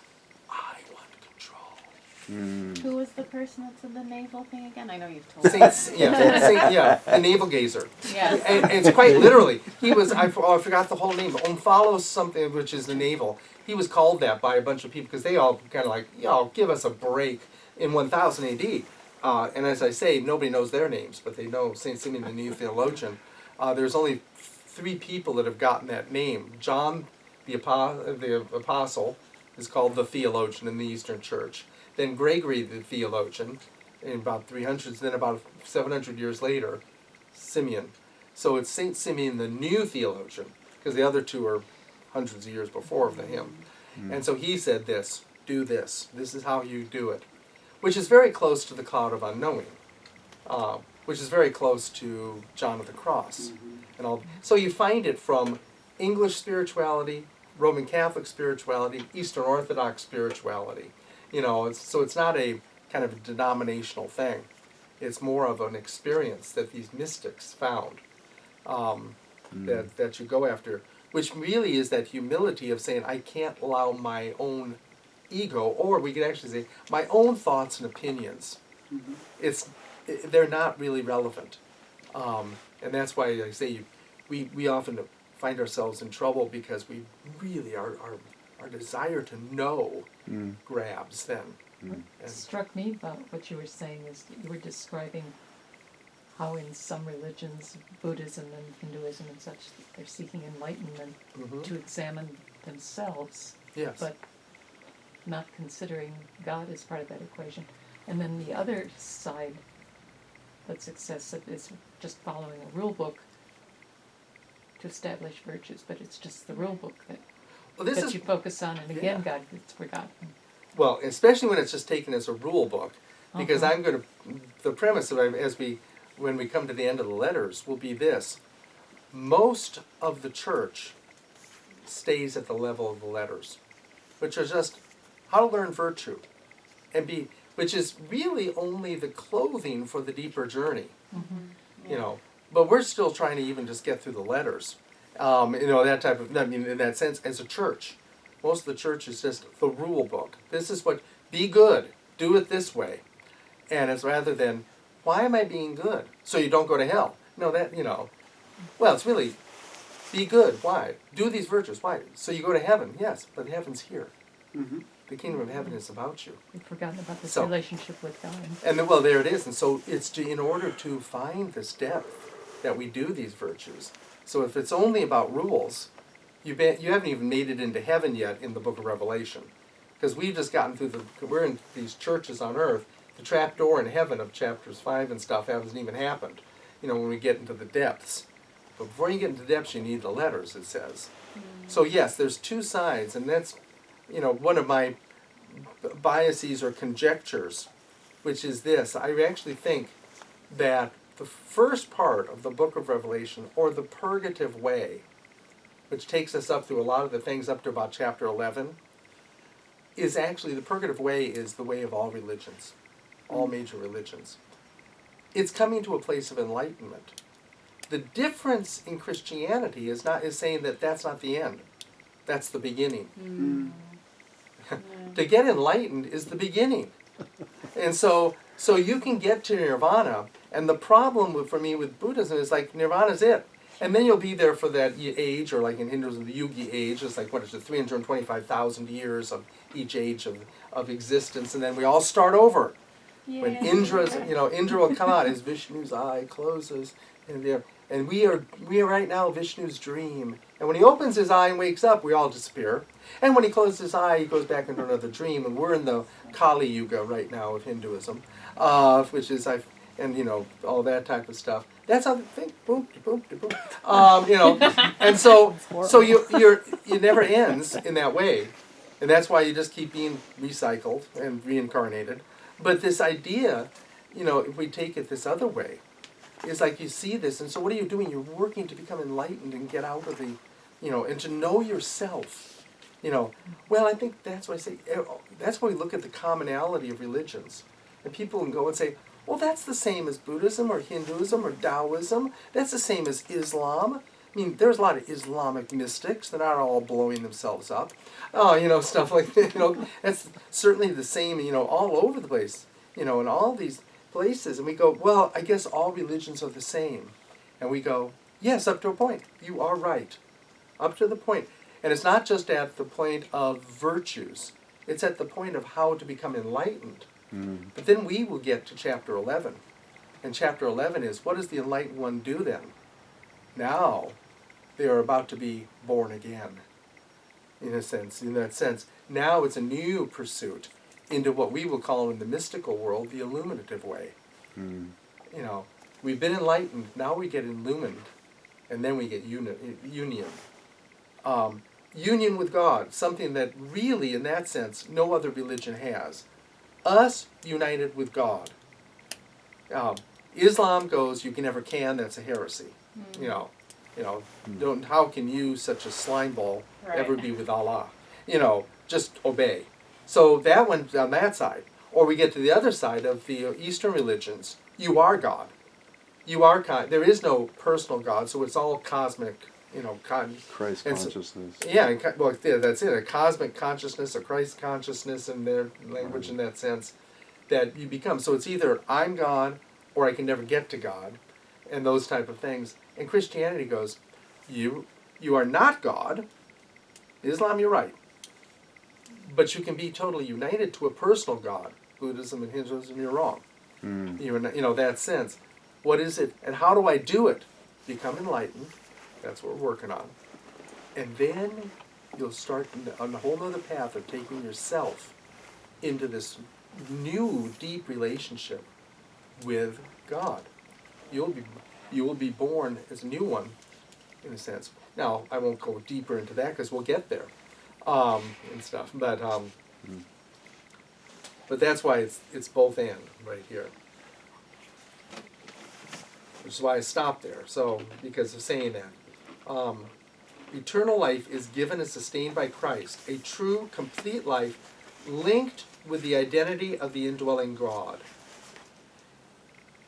I want control. Who was the person that's in the navel thing again? I know you've told me. The navel gazer. Yes. And it's quite literally. He was, I forgot the whole name, Omphalos something, which is the navel. He was called that by a bunch of people because they all kind of like, give us a break in 1000 AD. And as I say, nobody knows their names, but they know St. Simeon, the New Theologian. There's only 3 people that have gotten that name. John, the apostle, is called the theologian in the Eastern Church. Then Gregory, the theologian, in about 300s. Then about 700 years later, Simeon. So it's St. Simeon, the New Theologian, because the other 2 are hundreds of years before him. And so he said this, do this. This is how you do it. Which is very close to the cloud of unknowing. Which is very close to John of the Cross. And all. So you find it from English spirituality, Roman Catholic spirituality, Eastern Orthodox spirituality. So it's not a kind of a denominational thing. It's more of an experience that these mystics found that you go after, which really is that humility of saying, I can't allow my own ego, or we could actually say, my own thoughts and opinions. They're not really relevant. And that's why I say we often find ourselves in trouble because we really our desire to know grabs then. What struck me about what you were saying is that you were describing how in some religions, Buddhism and Hinduism and such, they're seeking enlightenment to examine themselves, Yes. but not considering God as part of that equation. And then the other side that success is just following a rule book to establish virtues, but it's just the rule book that you focus on, and again, God gets forgotten. Well, especially when it's just taken as a rule book, because I'm going to, the premise of it, when we come to the end of the letters, will be this: most of the church stays at the level of the letters, which are just how to learn virtue, which is really only the clothing for the deeper journey. But we're still trying to even just get through the letters. That type of, in that sense, as a church. Most of the church is just the rule book. This is what, be good, do it this way. And it's rather than, why am I being good? So you don't go to hell. No, well, it's really, be good, why? Do these virtues, why? So you go to heaven, yes, but heaven's here. The kingdom of heaven is about you. We've forgotten about this So- relationship with God. And then, well, there it is. And so it's in order to find this depth that we do these virtues. So if it's only about rules, you haven't even made it into heaven yet in the book of Revelation. Because we've just gotten through we're in these churches on earth. The trap door in heaven of chapters 5 and stuff hasn't even happened, when we get into the depths. But before you get into the depths, you need the letters, it says. So yes, there's two sides, and that's, one of my biases or conjectures, which is this. I actually think that the first part of the book of Revelation, or the purgative way, which takes us up through a lot of the things up to about chapter 11, is actually, the purgative way is the way of all religions, all major religions. It's coming to a place of enlightenment. The difference in Christianity is saying that that's not the end. That's the beginning. To get enlightened is the beginning. And so you can get to nirvana, and the problem for me with Buddhism is like nirvana's it. And then you'll be there for that age, or like in Hinduism, the Yugi age, it's like, 325,000 years of each age of existence, and then we all start over. Yeah. When Indra's, Indra will come out as Vishnu's eye closes, and we are right now Vishnu's dream. And when he opens his eye and wakes up, we all disappear. And when he closes his eye, he goes back into another dream. And we're in the Kali Yuga right now of Hinduism, which is all that type of stuff. That's how they think. Boom, boom, boom. And so it never ends in that way, and that's why you just keep being recycled and reincarnated. But this idea, if we take it this other way, is like you see this, and so what are you doing? You're working to become enlightened and get out of the, and to know yourself. Well, I think that's why I say, that's why we look at the commonality of religions. And people can go and say, well, that's the same as Buddhism or Hinduism or Taoism. That's the same as Islam. I mean, there's a lot of Islamic mystics that aren't all blowing themselves up. Stuff like that. That's certainly the same, all over the place, in all these places. And we go, well, I guess all religions are the same. And we go, yes, up to a point. You are right. Up to the point. And it's not just at the point of virtues. It's at the point of how to become enlightened. But then we will get to chapter 11. And chapter 11 is, what does the enlightened one do then? Now, they are about to be born again, in that sense. Now it's a new pursuit into what we will call in the mystical world the illuminative way. We've been enlightened, now we get illumined, and then we get union. Union with God, something that really, in that sense, no other religion has. Us united with God. Islam goes, you never can, that's a heresy. How can you, such a slime ball, ever be with Allah? Just obey. So that one's on that side. Or we get to the other side of the Eastern religions. You are God. You are there is no personal God, so it's all cosmic, Christ consciousness. That's it. A cosmic consciousness, a Christ consciousness in their language in that sense that you become. So it's either I'm God or I can never get to God, and those type of things. And Christianity goes, you are not God. Islam, you're right. But you can be totally united to a personal God. Buddhism and Hinduism, you're wrong. That sense. What is it? And how do I do it? Become enlightened. That's what we're working on. And then you'll start on a whole other path of taking yourself into this new, deep relationship with God. You will be born as a new one, in a sense. Now, I won't go deeper into that because we'll get there, and stuff. But that's why it's both and right here. Which is why I stopped there. So, because of saying that. Eternal life is given and sustained by Christ, a true, complete life linked with the identity of the indwelling God.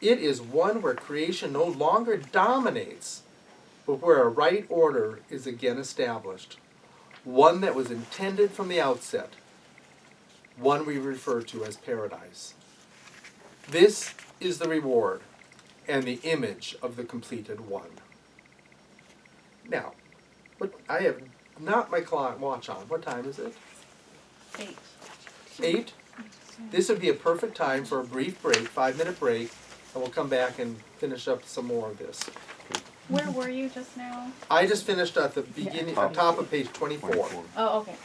It is one where creation no longer dominates, but where a right order is again established. One that was intended from the outset. One we refer to as paradise. This is the reward and the image of the completed one. Now, I have not my watch on. What time is it? 8. 8, this would be a perfect time for a brief break, 5-minute break, and we'll come back and finish up some more of this. Where were you just now? I just finished at the beginning, top of page 24. Oh, okay.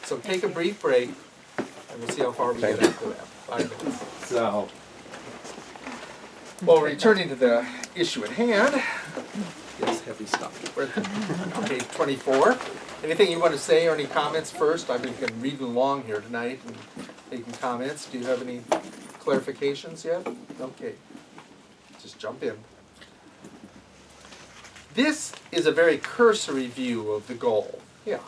So take a brief break, and we'll see how far we get after that. 5 minutes. So, well, returning to the issue at hand. Yes, heavy stuff. We're at page 24. Anything you want to say or any comments first? I've been reading along here tonight and making comments. Do you have any clarifications yet? Okay. Just jump in. This is a very cursory view of the goal. Yeah,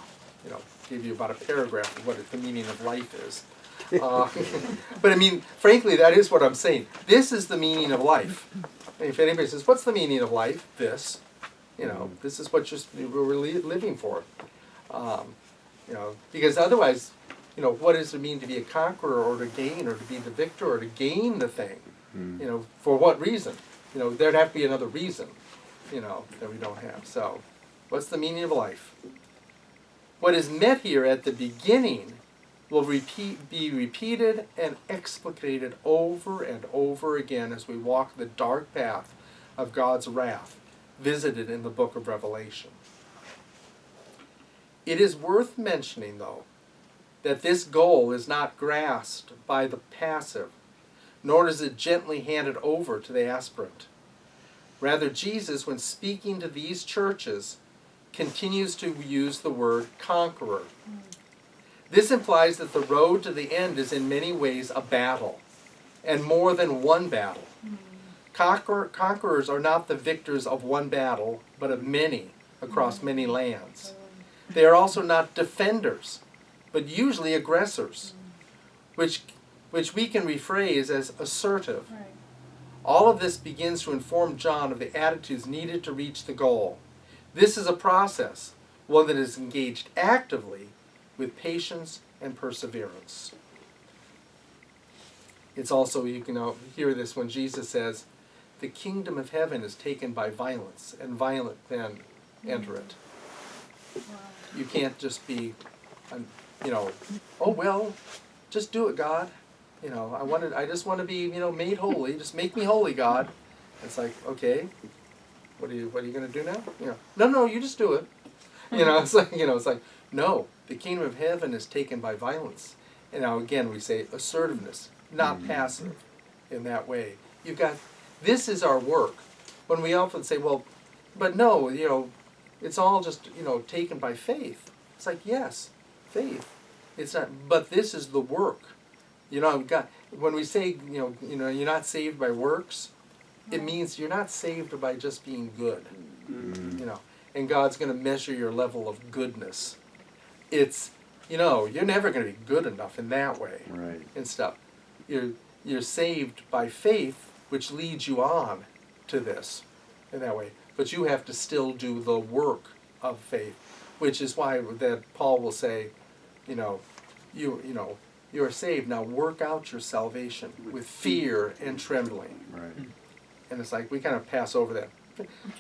give you about a paragraph of what the meaning of life is. But I mean, frankly, that is what I'm saying. This is the meaning of life. And if anybody says, what's the meaning of life? This. This is what we're living for. Because otherwise, what does it mean to be a conqueror or to gain or to be the victor or to gain the thing? For what reason? There'd have to be another reason, that we don't have. So, what's the meaning of life? What is met here at the beginning will be repeated and explicated over and over again as we walk the dark path of God's wrath, visited in the book of Revelation. It is worth mentioning, though, that this goal is not grasped by the passive, nor is it gently handed over to the aspirant. Rather, Jesus, when speaking to these churches, continues to use the word conqueror. This implies that the road to the end is in many ways a battle, and more than one battle. Conquerors are not the victors of one battle, but of many across many lands. They are also not defenders, but usually aggressors, which we can rephrase as assertive. Right. All of this begins to inform John of the attitudes needed to reach the goal. This is a process, one that is engaged actively with patience and perseverance. It's also, you can hear this when Jesus says, the kingdom of heaven is taken by violence, and violent men enter it. Wow. You can't just be, oh well, just do it, God. I just want to be, made holy. Just make me holy, God. It's like, okay, what are you going to do now? No, you just do it. It's like, no, the kingdom of heaven is taken by violence. And now again, we say assertiveness, not passive in that way. This is our work. When we often say, well, but no, it's all just, taken by faith. It's like, yes, faith. It's not, but this is the work. When we say, you're not saved by works, it means you're not saved by just being good. And God's going to measure your level of goodness. It's, you're never going to be good enough in that way. Right. And stuff. You're saved by faith, which leads you on to this in that way. But you have to still do the work of faith, which is why that Paul will say, you are saved, now work out your salvation with fear and trembling. Right. And it's like we kind of pass over that.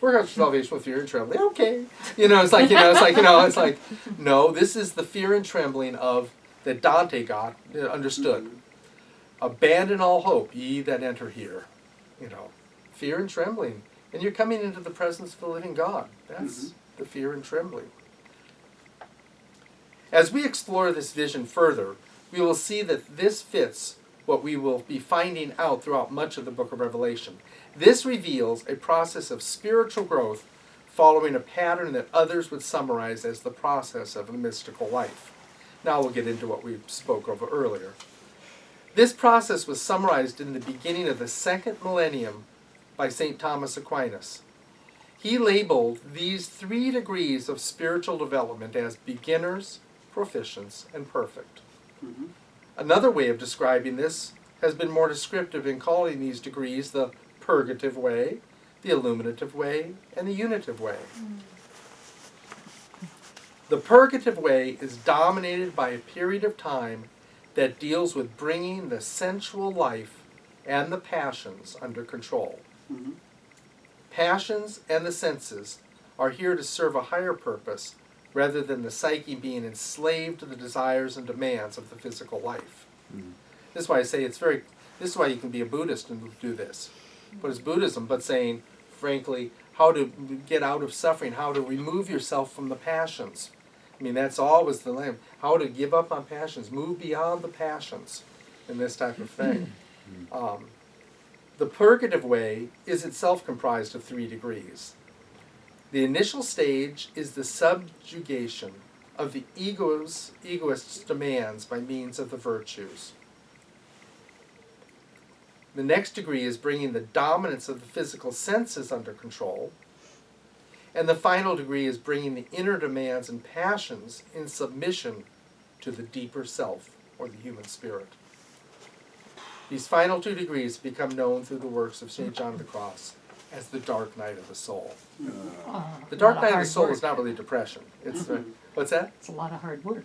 Work out your salvation with fear and trembling. Okay, it's like no. This is the fear and trembling that Dante understood. Abandon all hope, ye that enter here. Fear and trembling, and you're coming into the presence of the living God. That's the fear and trembling. As we explore this vision further, we will see that this fits what we will be finding out throughout much of the book of Revelation. This reveals a process of spiritual growth following a pattern that others would summarize as the process of a mystical life. Now we'll get into what we spoke of earlier. This process was summarized in the beginning of the second millennium by St. Thomas Aquinas. He labeled these 3 degrees of spiritual development as beginners, proficients, and perfect. Another way of describing this has been more descriptive in calling these degrees the purgative way, the illuminative way, and the unitive way. The purgative way is dominated by a period of time that deals with bringing the sensual life and the passions under control. Passions and the senses are here to serve a higher purpose rather than the psyche being enslaved to the desires and demands of the physical life. This is why I say this is why you can be a Buddhist and do this. But it's Buddhism, but saying, frankly, how to get out of suffering, how to remove yourself from the passions. I mean, that's always the limit. How to give up on passions, move beyond the passions, and this type of thing. The purgative way is itself comprised of 3 degrees. The initial stage is the subjugation of the egoist's demands by means of the virtues. The next degree is bringing the dominance of the physical senses under control. And the final degree is bringing the inner demands and passions in submission to the deeper self, or the human spirit. These final 2 degrees become known through the works of St. John of the Cross as the dark night of the soul. The dark night of the soul is not really depression. It's what's that? It's a lot of hard work.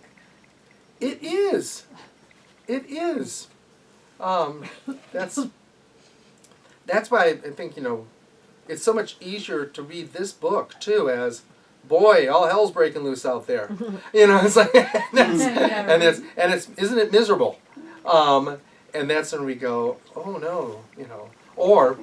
It is. It is. That's why I think, it's so much easier to read this book too as, boy, all hell's breaking loose out there. It's like, and it's isn't it miserable? And that's when we go, oh no, or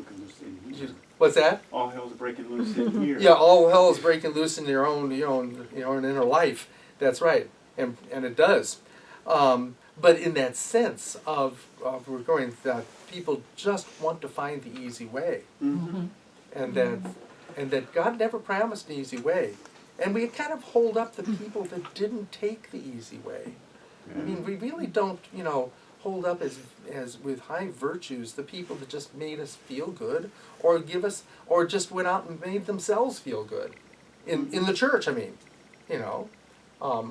what's that? All hell's breaking loose in here. Yeah, all hell is breaking loose in your own, inner life. That's right, and it does. But in that sense of we're going that people just want to find the easy way, and that God never promised an easy way, and we kind of hold up the people that didn't take the easy way. I mean, we really don't, hold up as with high virtues the people that just made us feel good, or just went out and made themselves feel good, in the church. I mean, I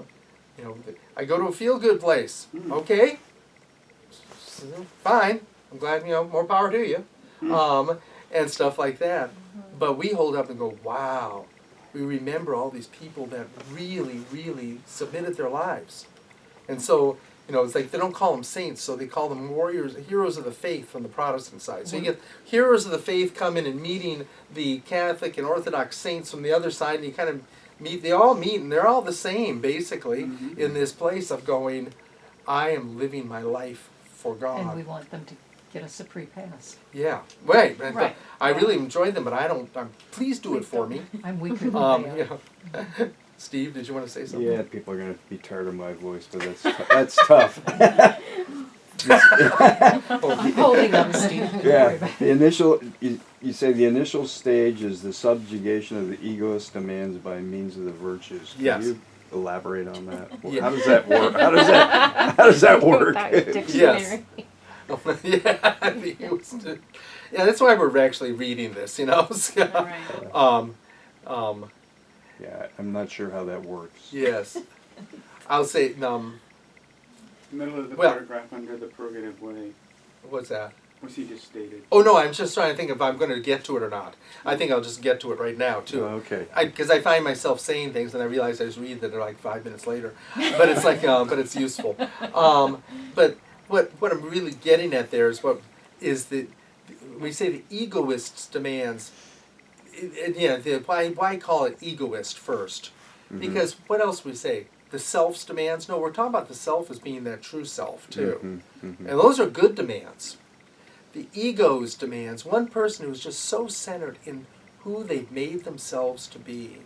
go to a feel-good place. Okay, fine. I'm glad, more power to you, and stuff like that. But we hold up and go, wow. We remember all these people that really, really submitted their lives, and so it's like they don't call them saints, so they call them warriors, heroes of the faith from the Protestant side. So you get heroes of the faith coming and meeting the Catholic and Orthodox saints from the other side, and you kind of they all meet, and they're all the same, basically, in this place of going, I am living my life for God. And we want them to get us a free pass. Yeah, right. And Right. I really enjoy them, but I don't, please do it for me. I'm weaker than they are. Steve, did you want to say something? Yeah, people are going to be tired of my voice, but that's tough. I'm holding them, Steve. Don't worry Yeah, about it. the initial, you say the initial stage is the subjugation of the egoist demands by means of the virtues. Can Yes. you elaborate on that? Yeah. How does that work? How does that work? Yes. Yeah, yeah, that's why we're actually reading this, So, Right. Yeah, I'm not sure how that works. yes. I'll say, Middle of the Well- paragraph under the purgative way. what's that? What's he just stated? Oh, no, I'm just trying to think if I'm going to get to it or not. I think I'll just get to it right now, too. Okay. Because I find myself saying things and I realize I just read that like 5 minutes later. But it's like, but it's useful. But what I'm really getting at there is we say the egoist's demands. Why call it egoist first? Because what else we say? The self's demands? No, we're talking about the self as being that true self, too. And those are good demands. The ego's demands, one person who's just so centered in who they've made themselves to be,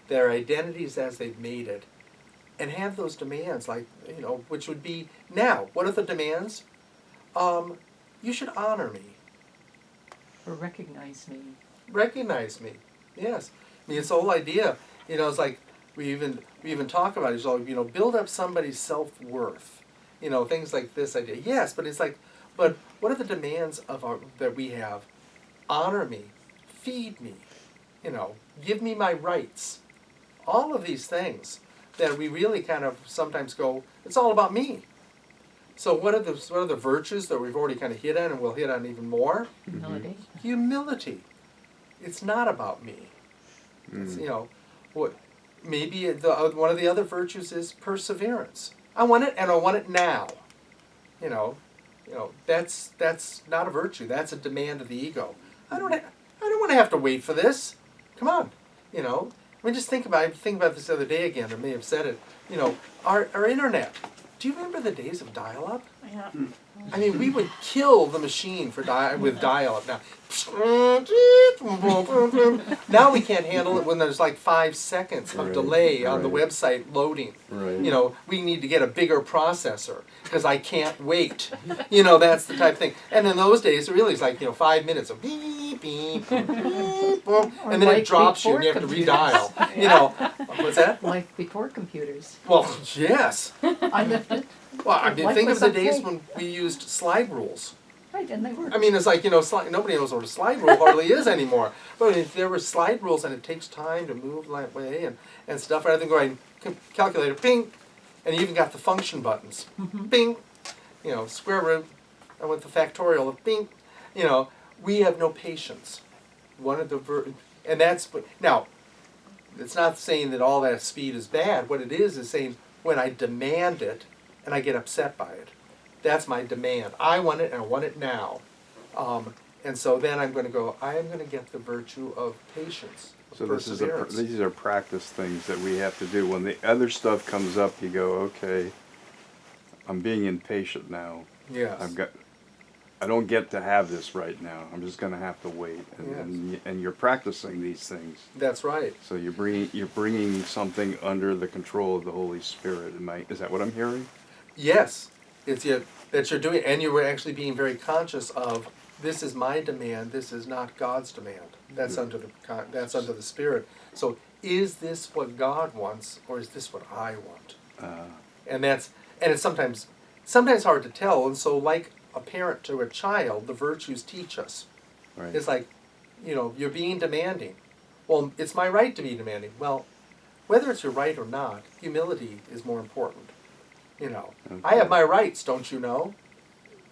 their identities as they've made it, and have those demands, like, which would be, now, what are the demands? You should honor me. Or recognize me. Recognize me. Yes. I mean, it's the whole idea, it's like, we even talk about it, so, build up somebody's self-worth. Things like this idea. Yes, but it's like, but what are the demands that we have? Honor me, feed me, give me my rights. All of these things that we really kind of sometimes go, it's all about me. So what are the virtues that we've already kind of hit on and we'll hit on even more? Humility. Humility. It's not about me. It's, what maybe one of the other virtues is perseverance. I want it, and I want it now. That's not a virtue. That's a demand of the ego. I don't want to have to wait for this. Come on, I mean, just think about this the other day again. I may have said it. You know, our internet. Do you remember the days of dial-up? Yeah. I mean, we would kill the machine with dial-up. Now, now we can't handle it when there's like 5 seconds of Right, delay on the right. website loading. Right. You know, we need to get a bigger processor because I can't wait. You know, that's the type of thing. And in those days, it really is like, 5 minutes of beep, beep, beep, boom, and then it like drops you and you before have to computers. redial. You know, what's that? Life before computers. Well, yes. I lived it. Well, I mean, Life think of was the okay. days when we used slide rules. Right, and they were. I mean, it's like, nobody knows what a slide rule hardly is anymore. But if there were slide rules and it takes time to move that way and stuff, rather than going, calculator, ping, and you even got the function buttons, ping, square root, and with the factorial of ping, we have no patience. One of the, and that's, now, it's not saying that all that speed is bad. What it is saying when I demand it and I get upset by it. That's my demand. I want it and I want it now. And so then I'm going to go, I am going to get the virtue of patience, of So perseverance. these are practice things that we have to do. When the other stuff comes up, you go, okay, I'm being impatient now. Yes. I don't get to have this right now. I'm just going to have to wait. And you're practicing these things. That's right. So you're bringing something under the control of the Holy Spirit. Is that what I'm hearing? Yes. It's that you're doing, and you were actually being very conscious of, this is my demand, this is not God's demand. That's under the Spirit. So is this what God wants, or is this what I want? And it's sometimes hard to tell. And so, like a parent to a child, the virtues teach us. Right. It's like, you're being demanding. Well, it's my right to be demanding. Well, whether it's your right or not, humility is more important. I have my rights, don't you know?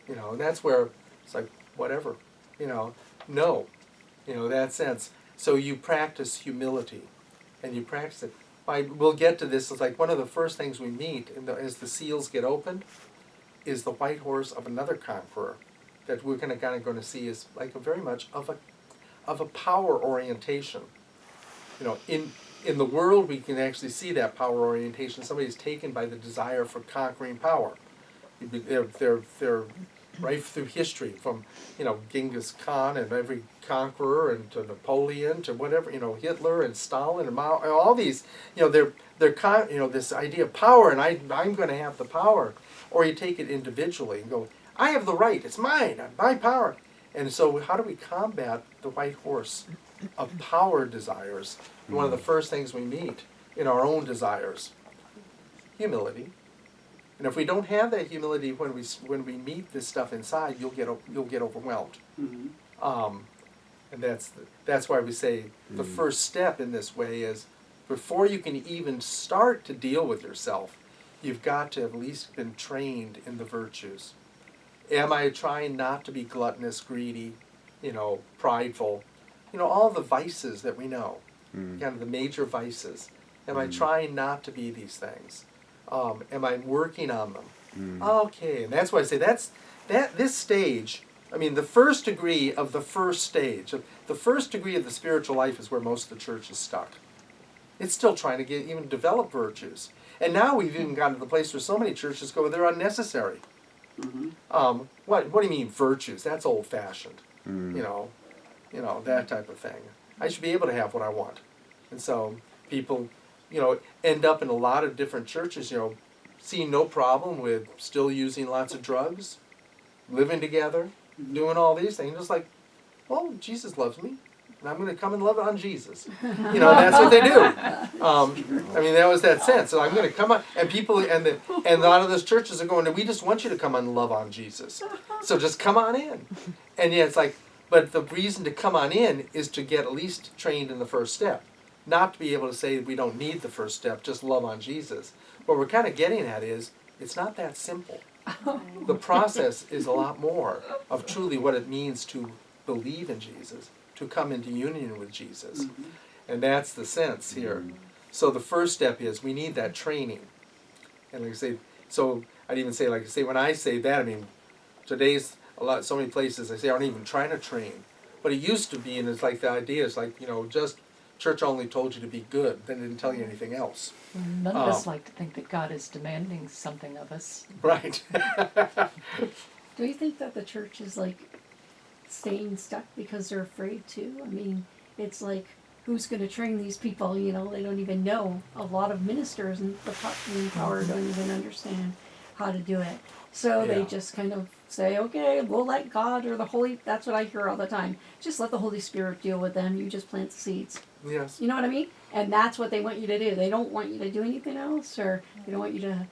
And that's where it's like, whatever, no, that sense. So you practice humility, and you practice it. We'll get to this. It's like one of the first things we meet as the seals get opened is the white horse of another conqueror that we're kind of going to see is like very much of a power orientation. In the world, we can actually see that power orientation. Somebody is taken by the desire for conquering power. They're right through history, from Genghis Khan and every conqueror, and to Napoleon, to whatever, Hitler and Stalin and Mao, all these, they're this idea of power, and I'm going to have the power. Or you take it individually and go, I have the right. It's mine. My power. And so, how do we combat the white horse of power desires? One of the first things we meet in our own desires, humility. And if we don't have that humility when we meet this stuff inside, you'll get overwhelmed. Mm-hmm. And that's why we say the first step in this way is, before you can even start to deal with yourself, you've got to have at least been trained in the virtues. Am I trying not to be gluttonous, greedy, prideful, all the vices that we know, kind of the major vices. Am I trying not to be these things? Am I working on them? Okay, and that's why I say this stage. I mean, the first degree of the first stage, the first degree of the spiritual life, is where most of the church is stuck. It's still trying to even develop virtues, and now we've even gotten to the place where so many churches go, they're unnecessary. Mm-hmm. What do you mean virtues? That's old-fashioned. That type of thing. I should be able to have what I want, and so people, end up in a lot of different churches, seeing no problem with still using lots of drugs, living together, doing all these things. It's like, well, Jesus loves me, and I'm going to come and love on Jesus. That's what they do. I mean, that was that sense. So I'm going to come on, and people, and a lot of those churches are going, we just want you to come and love on Jesus. So just come on in. And yeah, it's like, but the reason to come on in is to get at least trained in the first step. Not to be able to say we don't need the first step, just love on Jesus. What we're kind of getting at is, it's not that simple. The process is a lot more of truly what it means to believe in Jesus, to come into union with Jesus. Mm-hmm. And that's the sense here. So the first step is we need that training. And like I say, so I'd even say, when I say that, I mean, today's so many places I say aren't even trying to train. But it used to be, and it's like the idea is like, just church only told you to be good, then didn't tell you anything else. None of us Oh. like to think that God is demanding something of us. Right. Do you think that the church is like staying stuck because they're afraid to? I mean, it's like, who's going to train these people? You know, they don't even know. A lot of ministers and the in power don't even understand how to do it. So they Yeah. just kind of say, okay, we'll let God or the Holy, that's what I hear all the time. Just let the Holy Spirit deal with them. You just plant the seeds. Yes. You know what I mean? And that's what they want you to do. They don't want you to do anything else, or they don't want you to,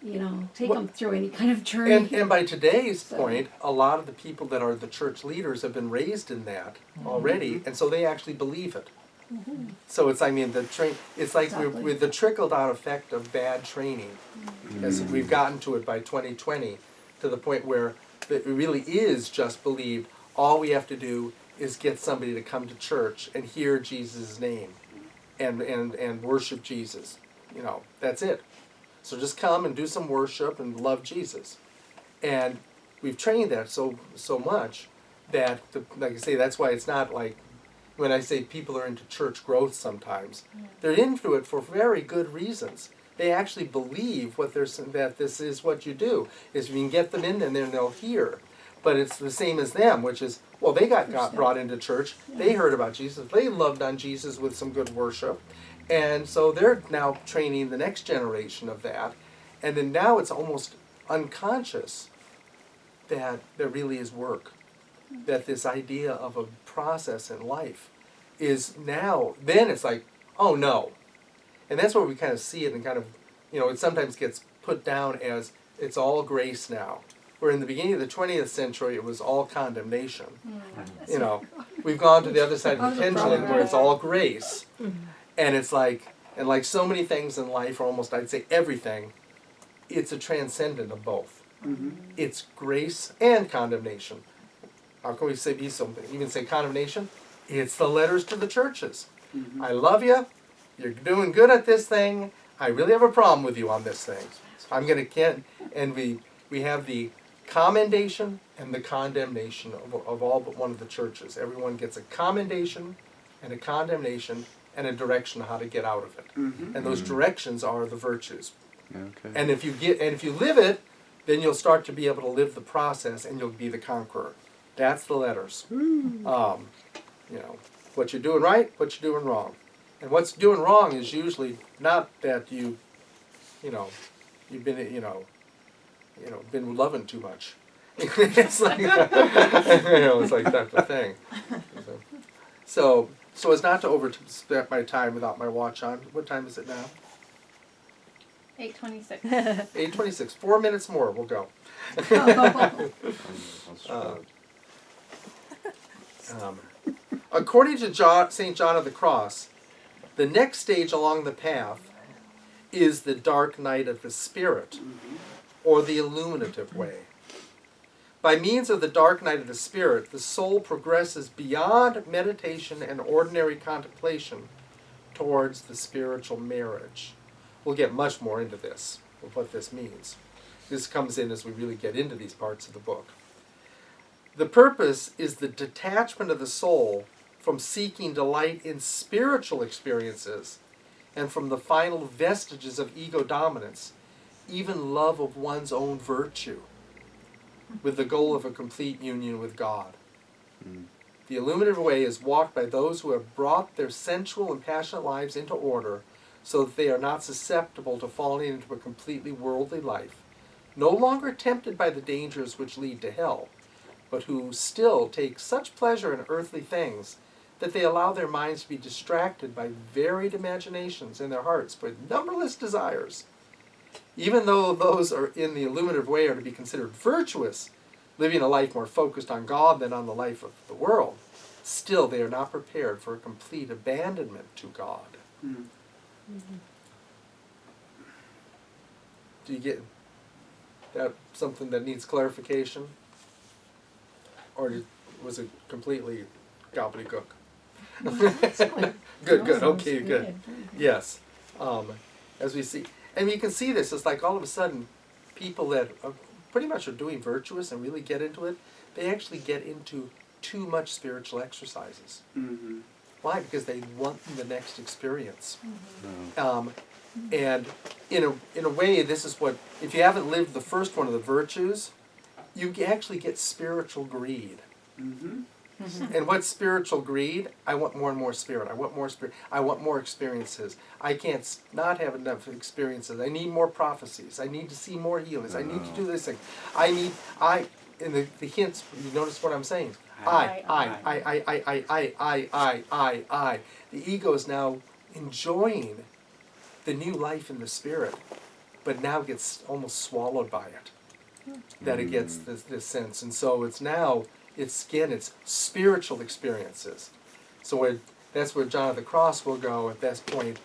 you know, take Well, them through any kind of journey. And by today's So- point, a lot of the people that are the church leaders have been raised in that already, and so they actually believe it. So it's, I mean, it's like Exactly. with the trickle down effect of bad training, as we've gotten to it by 2020, to the point where it really is just believed. All we have to do is get somebody to come to church and hear Jesus' name, and worship Jesus. You know, that's it. So just come and do some worship and love Jesus. And we've trained that so much that, like I say, that's why it's not like, when I say people are into church growth sometimes, they're into it for very good reasons. They actually believe that this is what you do, is you can get them in and then they'll hear. But it's the same as them, which is, well, they got brought into church, they heard about Jesus, they loved on Jesus with some good worship, and so they're now training the next generation of that. And then now it's almost unconscious that there really is work. That this idea of a process in life is now, then it's like, oh no. And that's where we kind of see it and kind of, you know, it sometimes gets put down as it's all grace now. Where in the beginning of the 20th century, it was all condemnation. You know, we've gone to the other side of the pendulum where it's all grace. And it's like, and like so many things in life, or almost I'd say everything, it's a transcendent of both. It's grace and condemnation. How can we say be something? Even say condemnation? It's the letters to the churches. I love you. You're doing good at this thing. I really have a problem with you on this thing. I'm going to get, and we have the commendation and the condemnation of all but one of the churches. Everyone gets a commendation and a condemnation and a direction on how to get out of it. And those directions are the virtues. Okay. And if you live it, then you'll start to be able to live the process, and you'll be the conqueror. That's the letters. You know, what you're doing right, what you're doing wrong. And what's doing wrong is usually not that you've been, been loving too much. It's like, it's like that the thing. So as not to overstep my time without my watch on. What time is it now? 8:26. 8:26. 4 minutes more, we'll go. According to St. John of the Cross, the next stage along the path is the dark night of the Spirit, or the illuminative way. By means of the dark night of the Spirit, the soul progresses beyond meditation and ordinary contemplation towards the spiritual marriage. We'll get much more into this, of what this means. This comes in as we really get into these parts of the book. The purpose is the detachment of the soul from seeking delight in spiritual experiences and from the final vestiges of ego dominance, even love of one's own virtue, with the goal of a complete union with God. The illuminative way is walked by those who have brought their sensual and passionate lives into order so that they are not susceptible to falling into a completely worldly life, no longer tempted by the dangers which lead to hell, but who still take such pleasure in earthly things that they allow their minds to be distracted by varied imaginations in their hearts with numberless desires. Even though those are in the illuminative way are to be considered virtuous, living a life more focused on God than on the life of the world, still they are not prepared for a complete abandonment to God. Do you get that? Something that needs clarification? Or was it completely gobbledygook? Good, okay, good. Yes. As we see, and you can see this, it's like all of a sudden people that are pretty much are doing virtuous and really get into it, they actually get into too much spiritual exercises. Why? Because they want the next experience. No. And in a way, this is what, if you haven't lived the first one of the virtues, you actually get spiritual greed. Mm-hmm. And what's spiritual greed? I want more and more spirit. I want more spirit. I want more experiences. I can't not have enough experiences. I need more prophecies. I need to see more healings. I need to do this thing. In the hints, you notice what I'm saying? I. The ego is now enjoying the new life in the spirit, but now gets almost swallowed by it. That it gets this sense. And so it's spiritual experiences. So that's where John of the Cross will go at this point.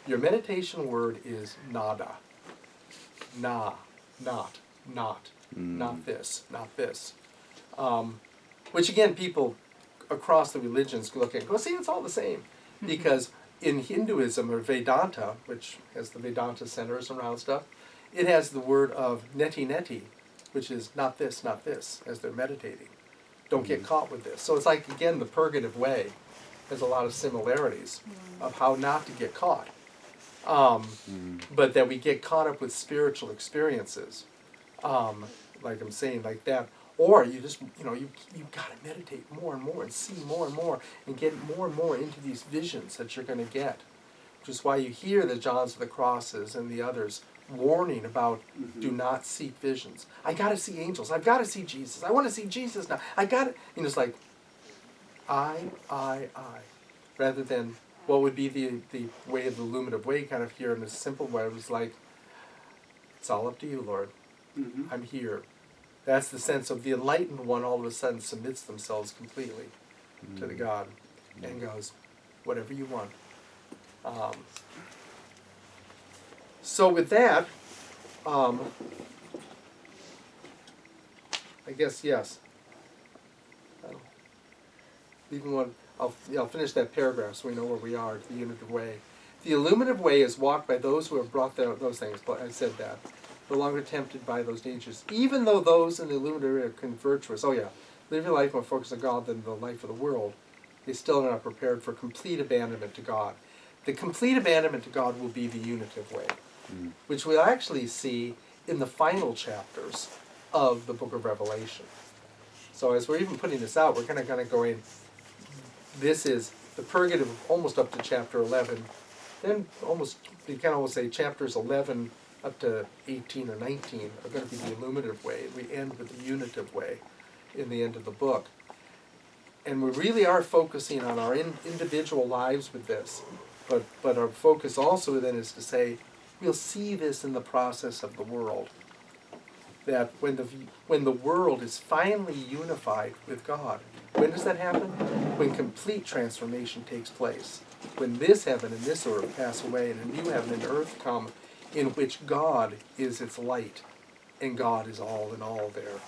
Your meditation word is nada. Na, not this, not this. Which again, people across the religions look at and go, see, it's all the same. Because in Hinduism, or Vedanta, which has the Vedanta centers around stuff, it has the word of neti, which is not this, as they're meditating. Don't get caught with this. So it's like, again, the purgative way has a lot of similarities of how not to get caught. But that we get caught up with spiritual experiences, like I'm saying, like that. Or you just, you got to meditate more and more and see more and more and get more and more into these visions that you're going to get. Which is why you hear the Johns of the Crosses and the others warning about do not seek visions. I got to see angels. I've got to see Jesus. I want to see Jesus now. I got to, it's like, I. Rather than what would be the way of the illuminative way kind of here in a simple way. It was like, it's all up to you, Lord. Mm-hmm. I'm here. That's the sense of the enlightened one all of a sudden submits themselves completely to the God and goes, whatever you want. So with that, I guess, yes. Even when I'll finish that paragraph so we know where we are, the illuminative way. The illuminative way is walked by those who have brought those things, but I said that. No longer tempted by those dangers. Even though those in the illuminative way are virtuous, live your life more focused on God than the life of the world, they still are not prepared for complete abandonment to God. The complete abandonment to God will be the unitive way, which we'll actually see in the final chapters of the book of Revelation. So as we're even putting this out, we're kind of going, this is the purgative almost up to chapter 11. Then you can almost say chapters 11 up to 18 or 19 are going to be the illuminative way. We end with the unitive way in the end of the book. And we really are focusing on our individual lives with this. But our focus also then is to say, we'll see this in the process of the world. That when the world is finally unified with God, when does that happen? When complete transformation takes place. When this heaven and this earth pass away and a new heaven and earth come, in which God is its light, and God is all in all there.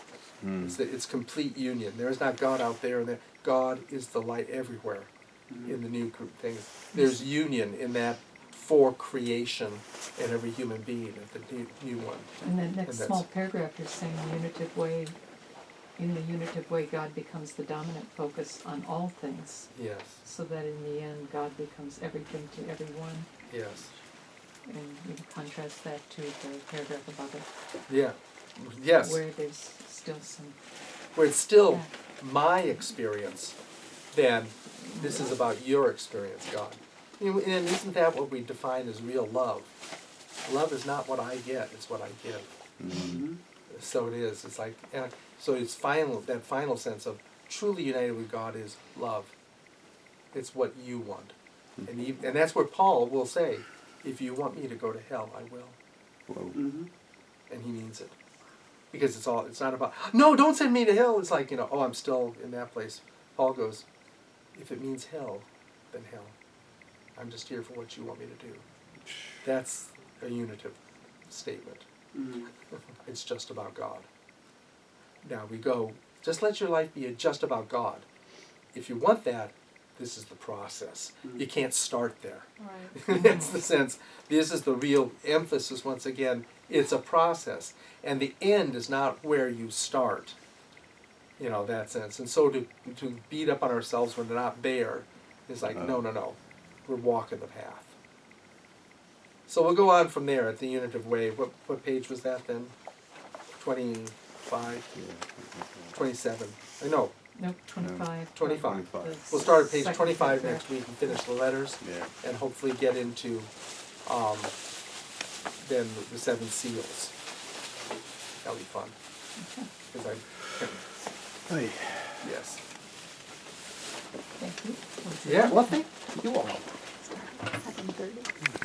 It's complete union. There is not God out there, and there. God is the light everywhere in the new things. There's union in that for creation and every human being, the new one. And the next small paragraph is saying the unitive way, in the unitive way, God becomes the dominant focus on all things. Yes. So that in the end, God becomes everything to everyone. Yes. And you can contrast that to the paragraph above it. Yeah. Yes. Where there's still some... Where it's still my experience, then this is about your experience, God. And isn't that what we define as real love? Love is not what I get, it's what I give. Mm-hmm. So it is. It's like, so it's that final sense of truly united with God is love. It's what you want. And that's where Paul will say, if you want me to go to hell, I will. Whoa. Mm-hmm. And he means it. Because it's not about, no, don't send me to hell. It's like, I'm still in that place. Paul goes, if it means hell, then hell. I'm just here for what you want me to do. That's a unitive statement. Mm-hmm. It's just about God. Now we go, just let your life be just about God. If you want that, this is the process. You can't start there. Right. That's the sense. This is the real emphasis once again. It's a process. And the end is not where you start. That sense. And so to beat up on ourselves when we're not there He's like, no, we're walking the path. So we'll go on from there at the unitive way. What page was that then? 25, 27. I know, Nope, 25. 25. The We'll start at page second 25 paragraph. next week and finish the letters, Yeah. and hopefully get into then the 7 seals. That'll be fun. Because Hey. yes. Thank you. Yeah, well, thank you all. 7:30.